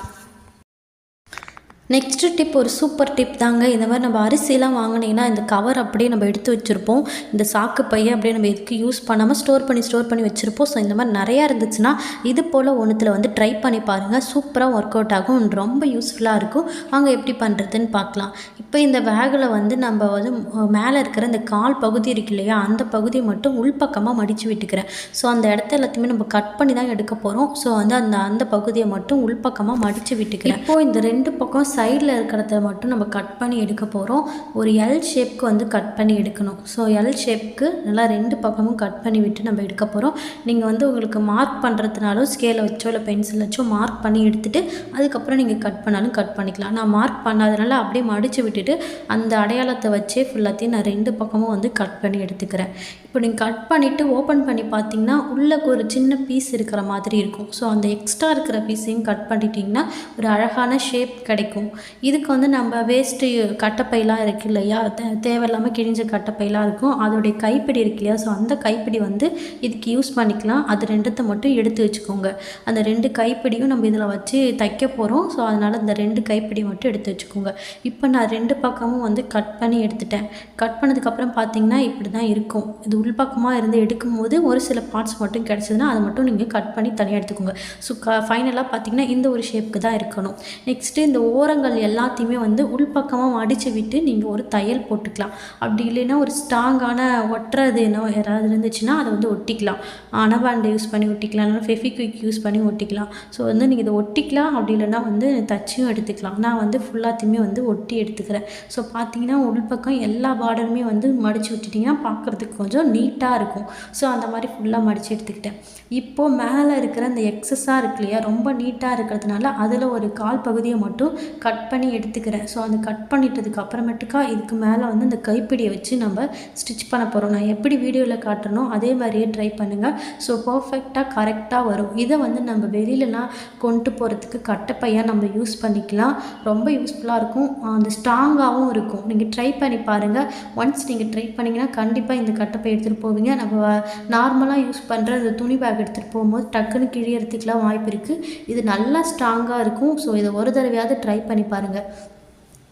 நெக்ஸ்ட்டு டிப் ஒரு சூப்பர் டிப் தாங்க. இந்த மாதிரி நம்ம அரிசிலாம் வாங்கினீங்கன்னா இந்த கவர் அப்படியே நம்ம எடுத்து வச்சுருப்போம். இந்த சாக்கு பையை அப்படியே நம்ம எதுக்கு யூஸ் பண்ணாமல் ஸ்டோர் பண்ணி வச்சுருப்போம். ஸோ இந்த மாதிரி நிறையா இருந்துச்சுன்னா இது போல் ஒன்றுத்தில் வந்து ட்ரை பண்ணி பாருங்கள். சூப்பராக ஒர்க் அவுட் ஆகும். ரொம்ப யூஸ்ஃபுல்லாக இருக்கும். வாங்க எப்படி பண்ணுறதுன்னு பார்க்கலாம். இப்போ இந்த பேக்கில் வந்து நம்ம வந்து மேலே இருக்கிற இந்த கால் பகுதி இருக்கு இல்லையா, அந்த பகுதியை மட்டும் உள்பக்கமாக மடித்து விட்டுக்கிறேன். ஸோ அந்த இடத்த எல்லாத்தையுமே நம்ம கட் பண்ணி தான் எடுக்க போகிறோம். ஸோ வந்து அந்த பகுதியை மட்டும் உள்பக்கமாக மடித்து விட்டுக்கிறேன். இப்போது இந்த 2 பக்கம் சைடில் இருக்கிறத மட்டும் நம்ம கட் பண்ணி எடுக்க போகிறோம். ஒரு எல் ஷேப்க்கு வந்து கட் பண்ணி எடுக்கணும். ஸோ எல் ஷேப்க்கு நல்லா 2 பக்கமும் கட் பண்ணி விட்டு நம்ம எடுக்க போகிறோம். நீங்கள் வந்து உங்களுக்கு மார்க் பண்ணுறதுனாலும் ஸ்கேலை வச்சோ இல்லை பென்சில் வச்சோ மார்க் பண்ணி எடுத்துகிட்டு அதுக்கப்புறம் நீங்கள் கட் பண்ணாலும் கட் பண்ணிக்கலாம். நான் மார்க் பண்ணாதனால அப்படியே மடித்து விட்டுட்டு அந்த அடையாளத்தை வச்சே ஃபுல்லாத்தையும் நான் 2 பக்கமும் வந்து கட் பண்ணி எடுத்துக்கிறேன். இப்போ நீங்கள் கட் பண்ணிவிட்டு ஓப்பன் பண்ணி பார்த்தீங்கன்னா உள்ளே ஒரு சின்ன பீஸ் இருக்கிற மாதிரி இருக்கும். ஸோ அந்த எக்ஸ்ட்ரா இருக்கிற பீஸையும் கட் பண்ணிட்டிங்கன்னா ஒரு அழகான ஷேப் கிடைக்கும். இதுக்கு வந்து நம்ம வேஸ்ட்டு கட்டப்பையெல்லாம் இருக்கு இல்லையா, தேவையில்லாமல் கிழிஞ்ச கட்டப்பையெல்லாம் இருக்கும். அதோடைய கைப்பிடி இருக்கு இல்லையா, ஸோ அந்த கைப்பிடி வந்து இதுக்கு யூஸ் பண்ணிக்கலாம். அது 2த்தை மட்டும் எடுத்து வச்சுக்கோங்க. அந்த 2 கைப்பிடியும் நம்ம இதில் வச்சு தைக்க போகிறோம். ஸோ அதனால் இந்த 2 கைப்பிடி மட்டும் எடுத்து வச்சுக்கோங்க. இப்போ நான் 2 பக்கமும் வந்து கட் பண்ணி எடுத்துட்டேன். கட் பண்ணதுக்கப்புறம் பார்த்தீங்கன்னா இப்படி தான் இருக்கும். இது உள்பக்கமாக இருந்து எடுக்கும்போது ஒரு சில பார்ட்ஸ் மட்டும் கிடச்சதுன்னா அதை மட்டும் நீங்கள் கட் பண்ணி தனியாக எடுத்துக்கோங்க. ஸோ ஃபைனலாக பார்த்தீங்கன்னா இந்த ஒரு ஷேப்புக்கு தான் இருக்கணும். நெக்ஸ்ட்டு இந்த ஓரங்கள் ஓரங்கள் எல்லாத்தையுமே வந்து உள்பக்கமாக மடித்து விட்டு நீங்கள் ஒரு தையல் போட்டுக்கலாம். அப்படி இல்லைன்னா ஒரு ஸ்ட்ராங்கான ஒட்டுறது யாராவது இருந்துச்சுன்னா அதை வந்து ஒட்டிக்கலாம். அனபாண்டை யூஸ் பண்ணி ஒட்டிக்கலாம், இல்லைனா ஃபெவிக்விக் யூஸ் பண்ணி ஒட்டிக்கலாம். ஸோ வந்து நீங்கள் இதை ஒட்டிக்கலாம், அப்படி இல்லைன்னா வந்து தச்சியும் எடுத்துக்கலாம். நான் வந்து ஃபுல்லாத்தையுமே வந்து ஒட்டி எடுத்துக்கிறேன். ஸோ பார்த்தீங்கன்னா உள்பக்கம் எல்லா பார்டருமே வந்து மடித்து விட்டுட்டிங்கன்னா பார்க்குறதுக்கு கொஞ்சம் நீட்டாக இருக்கும். ஸோ அந்த மாதிரி ஃபுல்லாக மடித்து எடுத்துக்கிட்டேன். இப்போது மேலே இருக்கிற அந்த எக்ஸஸாக இருக்கு இல்லையா, ரொம்ப நீட்டாக இருக்கிறதுனால அதில் ஒரு கால் பகுதியை மட்டும் கட் பண்ணி எடுத்துக்கிறேன். ஸோ அந்த கட் பண்ணிட்டதுக்கு அப்புறமேட்டுக்கா இதுக்கு மேலே வந்து இந்த கைப்பிடியை வச்சு நம்ம ஸ்டிச் பண்ண போகிறோம். நான் எப்படி வீடியோவில் காட்டணும் அதே மாதிரியே ட்ரை பண்ணுங்கள். ஸோ பர்ஃபெக்டாக கரெக்டாக வரும். இதை வந்து நம்ம வெளியிலலாம் கொண்டு போகிறதுக்கு கட்டைப்பையாக நம்ம யூஸ் பண்ணிக்கலாம். ரொம்ப யூஸ்ஃபுல்லாக இருக்கும், அந்த ஸ்ட்ராங்காகவும் இருக்கும். நீங்கள் ட்ரை பண்ணி பாருங்கள். ஒன்ஸ் நீங்கள் ட்ரை பண்ணிங்கன்னா கண்டிப்பாக இந்த கட்டைப்பை எடுத்துகிட்டு போவீங்க. நம்ம நார்மலாக யூஸ் பண்ணுற அந்த துணி பேக் எடுத்துகிட்டு போகும்போது டக்குன்னு கிழியறதுக்குலாம் வாய்ப்பு இருக்குது. இது நல்லா ஸ்ட்ராங்காக இருக்கும். ஸோ இதை ஒரு தடவையாவது ட்ரை பண்ணி பாருங்கள்.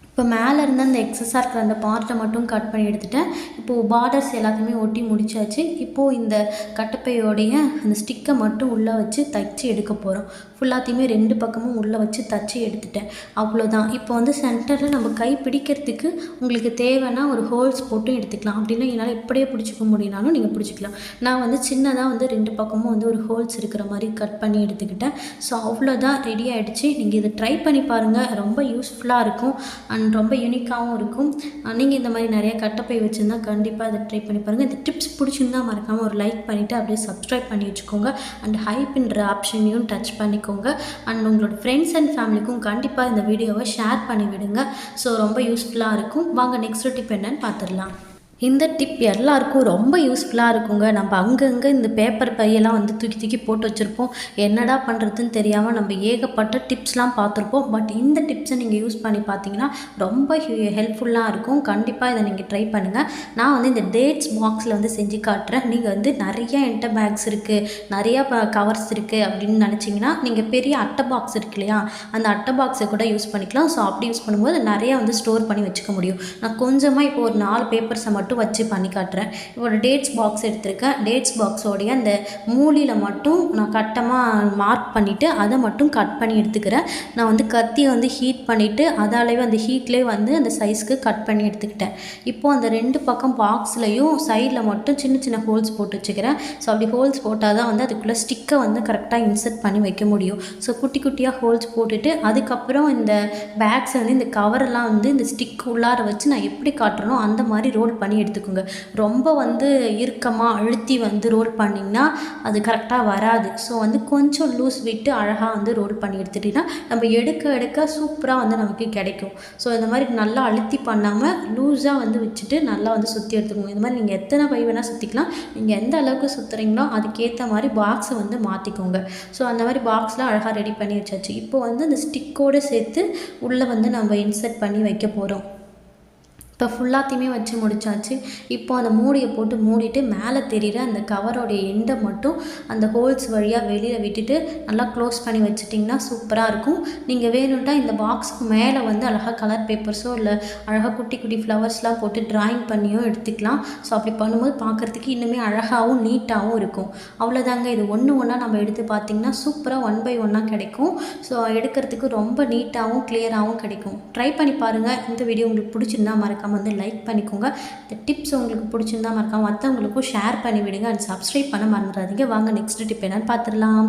இப்போ மேலே இருந்த அந்த எக்ஸஸாக இருக்கிற அந்த பார்ட்டை மட்டும் கட் பண்ணி எடுத்துட்டேன். இப்போது பார்டர்ஸ் எல்லாத்தையுமே ஒட்டி முடிச்சாச்சு. இப்போது இந்த கட்டைப்பையோடைய அந்த ஸ்டிக்கை மட்டும் உள்ளே வச்சு தைச்சி எடுக்க போகிறோம். ஃபுல்லாத்தையுமே 2 பக்கமும் உள்ளே வச்சு தைச்சி எடுத்துட்டேன். அவ்வளோதான். இப்போ வந்து சென்டரில் நம்ம கை பிடிக்கிறதுக்கு உங்களுக்கு தேவைன்னா ஒரு ஹோல்ஸ் போட்டு எடுத்துக்கலாம். அப்படின்னா என்னால் இப்படியே பிடிச்சிக்க முடியினாலும் நீங்கள் பிடிச்சிக்கலாம். நான் வந்து சின்னதாக வந்து 2 பக்கமும் வந்து ஒரு ஹோல்ஸ் இருக்கிற மாதிரி கட் பண்ணி எடுத்துக்கிட்டேன். ஸோ அவ்வளோதான், ரெடி ஆகிடுச்சு. நீங்கள் இதை ட்ரை பண்ணி பாருங்கள், ரொம்ப யூஸ்ஃபுல்லாக இருக்கும் அண்ட் ரொம்ப யூனிக்காகவும் இருக்கும். நீங்கள் இந்த மாதிரி நிறைய கட்டைப்பை வச்சுருந்தா கண்டிப்பாக இதை ட்ரை பண்ணி பாருங்கள். இந்த டிப்ஸ் பிடிச்சிருந்தா மறக்காமல் ஒரு லைக் பண்ணிவிட்டு அப்படியே சப்ஸ்கிரைப் பண்ணி வச்சுக்கோங்க. அண்ட் ஹைப்ன்ற ஆப்ஷனையும் டச் பண்ணிக்கோங்க. அண்ட் உங்களோட ஃப்ரெண்ட்ஸ் அண்ட் ஃபேமிலிக்கும் கண்டிப்பாக இந்த வீடியோவை ஷேர் பண்ணி விடுங்க. ஸோ ரொம்ப யூஸ்ஃபுல்லாக இருக்கும். வாங்க நெக்ஸ்ட் டிப் என்னன்னு பார்த்துடலாம். இந்த டிப் எல்லாருக்கும் ரொம்ப யூஸ்ஃபுல்லாக இருக்குங்க. நம்ம அங்கங்கே இந்த பேப்பர் பையெல்லாம் வந்து தூக்கி தூக்கி போட்டு வச்சுருப்போம். என்னடா பண்ணுறதுன்னு தெரியாமல் நம்ம ஏகப்பட்ட டிப்ஸ்லாம் பார்த்துருப்போம். பட் இந்த டிப்ஸை நீங்கள் யூஸ் பண்ணி பார்த்தீங்கன்னா ரொம்ப ஹெல்ப்ஃபுல்லாக இருக்கும். கண்டிப்பாக இதை நீங்கள் ட்ரை பண்ணுங்கள். நான் வந்து இந்த டேட்ஸ் பாக்ஸில் வந்து செஞ்சு காட்டுறேன். நீங்கள் வந்து நிறையா என்டர் பேக்ஸ் இருக்குது, நிறையா கவர்ஸ் இருக்குது அப்படின்னு நினச்சிங்கன்னா நீங்கள் பெரிய அட்டை பாக்ஸ் இருக்கு இல்லையா, அந்த அட்டை பாக்ஸை கூட யூஸ் பண்ணிக்கலாம். ஸோ அப்படி யூஸ் பண்ணும்போது நிறையா வந்து ஸ்டோர் பண்ணி வச்சுக்க முடியும். நான் கொஞ்சமாக இப்போ ஒரு 4 பேப்பர்ஸை மட்டும் வச்சு பண்ணி காட்டுறேன். இப்போ ஒரு டேட்ஸ் பாக்ஸ் எடுத்திருக்கேன். டேட்ஸ் பாக்ஸோடைய அந்த மூலையில் மட்டும் நான் கட்டமாக மார்க் பண்ணிவிட்டு அதை மட்டும் கட் பண்ணி எடுத்துக்கிறேன். நான் வந்து கத்தியை வந்து ஹீட் பண்ணிவிட்டு அதாலேயே அந்த ஹீட்லேயே வந்து அந்த சைஸ்க்கு கட் பண்ணி எடுத்துக்கிட்டேன். இப்போது அந்த 2 பக்கம் பாக்ஸ்லையும் சைடில் மட்டும் சின்ன சின்ன ஹோல்ஸ் போட்டு வச்சுக்கிறேன். ஸோ அப்படி ஹோல்ஸ் போட்டால் தான் வந்து அதுக்குள்ளே ஸ்டிக்கை வந்து கரெக்டாக இன்சர்ட் பண்ணி வைக்க முடியும். ஸோ குட்டி குட்டியாக ஹோல்ஸ் போட்டுட்டு அதுக்கப்புறம் இந்த பேக்ஸை வந்து இந்த கவரெல்லாம் வந்து இந்த ஸ்டிக் உள்ளார வச்சு நான் எப்படி காட்டுறனோ அந்த மாதிரி ரோல் பண்ணி எடுத்துக்கோங்க. ரொம்ப வந்து இறுக்கமாக அழுத்தி வந்து ரோல் பண்ணிங்கன்னா அது கரெக்டாக வராது. ஸோ வந்து கொஞ்சம் லூஸ் விட்டு அழகாக வந்து ரோல் பண்ணி எடுத்துட்டிங்கன்னா நம்ம எடுக்க எடுக்க சூப்பராக வந்து நமக்கு கிடைக்கும். ஸோ இந்த மாதிரி நல்லா அழுத்தி பண்ணாமல் லூஸாக வந்து வச்சுட்டு நல்லா வந்து சுற்றி எடுத்துக்கோங்க. இந்த மாதிரி நீங்கள் எத்தனை பை வேணால் சுற்றிக்கலாம். நீங்கள் எந்த அளவுக்கு சுற்றுறீங்களோ அதுக்கேற்ற மாதிரி பாக்ஸை வந்து மாற்றிக்கோங்க. ஸோ அந்த மாதிரி பாக்ஸில் அழகாக ரெடி பண்ணி வச்சாச்சு. இப்போ வந்து அந்த ஸ்டிக்கோடு சேர்த்து உள்ளே வந்து நம்ம இன்சர்ட் பண்ணி வைக்க போகிறோம். இப்போ ஃபுல்லாத்தையுமே வச்சு முடிச்சாச்சு. இப்போ அந்த மூடியை போட்டு மூடிட்டு மேலே தெரிகிற அந்த கவரோடைய எண்டை மட்டும் அந்த ஹோல்ஸ் வழியாக வெளியில் விட்டுட்டு நல்லா க்ளோஸ் பண்ணி வச்சிட்டிங்கன்னா சூப்பராக இருக்கும். நீங்கள் வேணும்ட்டா இந்த பாக்ஸுக்கு மேலே வந்து அழகாக கலர் பேப்பர்ஸோ இல்லை அழகாக குட்டி குட்டி ஃப்ளவர்ஸ்லாம் போட்டு ட்ராயிங் பண்ணியும் எடுத்துக்கலாம். ஸோ அப்படி பண்ணும்போது பார்க்குறதுக்கு இன்னுமே அழகாகவும் நீட்டாகவும் இருக்கும். அவ்வளோதாங்க. இது ஒன்று ஒன்றா நம்ம எடுத்து பார்த்திங்கன்னா சூப்பராக 1 by 1 கிடைக்கும். ஸோ எடுக்கிறதுக்கு ரொம்ப நீட்டாகவும் கிளியராகவும் கிடைக்கும். ட்ரை பண்ணி பாருங்கள். இந்த வீடியோ உங்களுக்கு பிடிச்சிருந்தா மறக்காம வந்து லைக் பண்ணிக்கோங்க. இந்த டிப்ஸ் உங்களுக்கு பிடிச்சிருந்தா மறக்காம மற்றவங்களுக்கும் ஷேர் பண்ணி விடுங்க. அண்ட் சப்ஸ்கிரைப் பண்ண மறந்துடாதீங்க. வாங்க நெக்ஸ்ட் டிப் என்னன்னு பார்த்துடலாம்.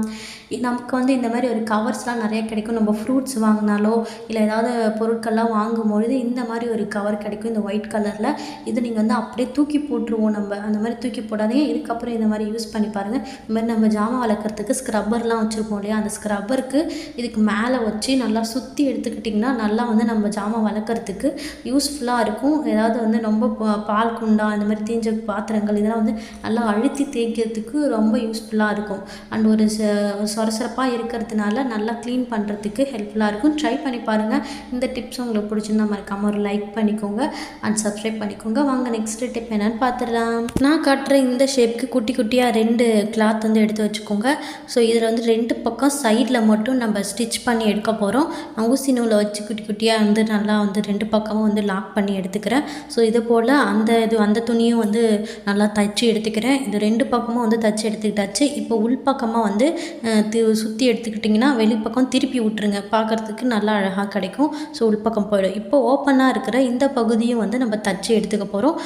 நமக்கு வந்து இந்த மாதிரி ஒரு கவர்ஸ்லாம் நிறைய கிடைக்கும். நம்ம ஃப்ரூட்ஸ் வாங்கினாலோ இல்லை ஏதாவது பொருட்கள்லாம் வாங்கும்பொழுது இந்த மாதிரி ஒரு கவர் கிடைக்கும், இந்த ஒயிட் கலரில். இது நீங்கள் வந்து அப்படியே தூக்கி போட்டுருவோம். நம்ம அந்த மாதிரி தூக்கி போடாதீங்க. இதுக்கப்புறம் இந்த மாதிரி யூஸ் பண்ணி பாருங்கள். இந்த மாதிரி நம்ம ஜாமான் வளர்க்குறதுக்கு ஸ்க்ரப்பர்லாம் வச்சுருப்போம் இல்லையா, அந்த ஸ்க்ரப்பருக்கு இதுக்கு மேலே வச்சு நல்லா சுற்றி எடுத்துக்கிட்டிங்கன்னா நல்லா வந்து நம்ம ஜாமான் வளர்க்குறதுக்கு யூஸ்ஃபுல்லாக இருக்கும். ஏதாவது வந்து ரொம்ப பால் குண்டா இந்த மாதிரி தீஞ்ச பாத்திரங்கள் இதெல்லாம் வந்து நல்லா அழுத்தி தேய்க்கிறதுக்கு ரொம்ப யூஸ்ஃபுல்லாக இருக்கும். அண்ட் ஒரு சொரசொரப்பாக இருக்கிறதுனால நல்லா க்ளீன் பண்ணுறதுக்கு ஹெல்ப்ஃபுல்லாக இருக்கும். ட்ரை பண்ணி பாருங்கள். இந்த டிப்ஸ் உங்களுக்கு பிடிச்சிருந்தா மறக்காமல் ஒரு லைக் பண்ணிக்கோங்க அண்ட் சப்ஸ்கிரைப் பண்ணிக்கோங்க. வாங்க நெக்ஸ்ட் டிப் என்னன்னு பார்த்துடலாம். நான் காட்டுற இந்த ஷேப்க்கு குட்டி குட்டியாக 2 கிளாத் வந்து எடுத்து வச்சுக்கோங்க. ஸோ இதில் வந்து 2 பக்கம் சைடில் மட்டும் நம்ம ஸ்டிச் பண்ணி எடுக்க போகிறோம். ஊசி நூலை வச்சு குட்டி குட்டியாக வந்து நல்லா வந்து 2 பக்கமும் வந்து லாக் பண்ணி எடுத்துக்கிட்டேன். எடுத்துக்கிறேன். ஸோ இது போல் அந்த துணியும் வந்து நல்லா தைச்சி எடுத்துக்கிறேன். இது 2 பக்கமும் வந்து தைச்சி எடுத்துக்கிட்டாச்சு. இப்போ உள்பக்கமாக வந்து சுற்றி எடுத்துக்கிட்டிங்கன்னா வெளிப்பக்கம் திருப்பி விட்டுருங்க, பார்க்குறதுக்கு நல்லா அழகாக கிடைக்கும். ஸோ உள்பக்கம் போயிடும். இப்போ ஓப்பனாக இருக்கிற இந்த பகுதியும் வந்து நம்ம தைச்சி எடுத்துக்க போகிறோம்.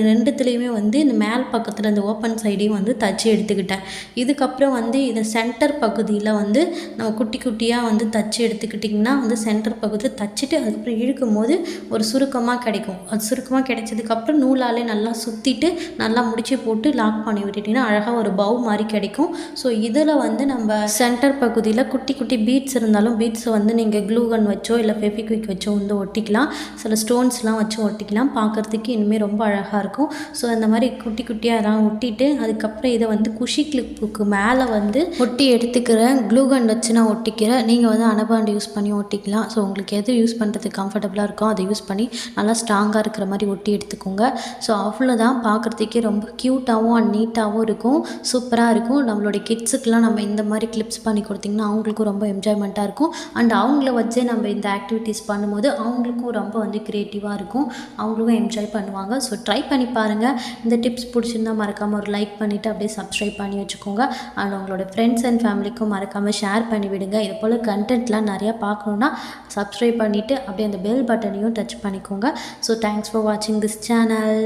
ரெண்டுத்துலேயுமே வந்து இந்த மேல் பக்கத்தில் இந்த ஓப்பன் சைடையும் வந்து தைச்சி எடுத்துக்கிட்டேன். இதுக்கப்புறம் வந்து இந்த சென்டர் பகுதியில் வந்து நம்ம குட்டி குட்டியாக வந்து தைச்சி எடுத்துக்கிட்டிங்கன்னா வந்து சென்டர் பகுதியில் தைச்சிட்டு அதுக்கப்புறம் இழுக்கும் போது ஒரு சுருக்கமாக கிடைக்கும். அது சுருக்கமாக கிடைச்சதுக்கப்புறம் நூலாலே நல்லா சுற்றிட்டு நல்லா முடிச்சு போட்டு லாக் பண்ணி விட்டுட்டிங்கன்னா அழகாக ஒரு பவு மாதிரி கிடைக்கும். ஸோ இதில் வந்து நம்ம சென்டர் பகுதியில் குட்டி குட்டி பீட்ஸ் இருந்தாலும் பீட்ஸை வந்து நீங்கள் க்ளூகன் வச்சோ இல்லை ஃபெவிக்விக் வச்சோ வந்து ஒட்டிக்கலாம். சில ஸ்டோன்ஸ்லாம் வச்சு ஒட்டிக்கலாம். பார்க்குறதுக்கு இனிமேல் ரொம்ப அழகாக இருக்கும். ஸோ அந்த மாதிரி குட்டி குட்டியாக எல்லாம் ஒட்டிட்டு அதுக்கப்புறம் இதை வந்து குஷி கிளிப்புக்கு மேலே வந்து ஒட்டி எடுத்துக்கிறேன். க்ளூகன் வச்சு நான் ஒட்டிக்கிறேன். நீங்கள் வந்து அனபாண்ட் யூஸ் பண்ணி ஒட்டிக்கலாம். ஸோ உங்களுக்கு எது யூஸ் பண்ணுறதுக்கு கம்ஃபர்டபுளாக இருக்கோ அதை யூஸ் பண்ணி நல்லா ஸ்ட்ராங்காக இருக்கிற மாதிரி ஒட்டி எடுத்துக்கோங்க. ஸோ அவ்வளோதான், பார்க்குறதுக்கே ரொம்ப க்யூட்டாகவும் அண்ட் நீட்டாகவும் இருக்கும். சூப்பராக இருக்கும். நம்மளுடைய கிட்ஸுக்கெலாம் நம்ம இந்த மாதிரி கிளிப்ஸ் பண்ணி கொடுத்திங்கன்னா அவங்களுக்கும் ரொம்ப என்ஜாய்மெண்ட்டாக இருக்கும். அண்ட் அவங்கள வச்சே நம்ம இந்த ஆக்டிவிட்டீஸ் பண்ணும்போது அவங்களுக்கும் ரொம்ப வந்து க்ரியேட்டிவாக இருக்கும். அவங்களும் என்ஜாய் பண்ணுவாங்க. ஸோ ட்ரை பண்ணி பாருங்கள். இந்த டிப்ஸ் பிடிச்சிருந்தால் மறக்காமல் ஒரு லைக் பண்ணிவிட்டு அப்படியே சப்ஸ்கிரைப் பண்ணி வச்சுக்கோங்க. அண்ட் உங்களோட ஃப்ரெண்ட்ஸ் அண்ட் ஃபேமிலிக்கும் மறக்காமல் ஷேர் பண்ணி விடுங்க. இது போல் கண்டென்ட்லாம் நிறையா பார்க்கணுன்னா சப்ஸ்கிரைப் பண்ணிவிட்டு அப்படியே அந்த பெல் பட்டனையும் டச் பண்ணிக்கோங்க. ஸோ தேங்க்ஸ் ஃபார் வாட்சிங் திஸ் சேனல்.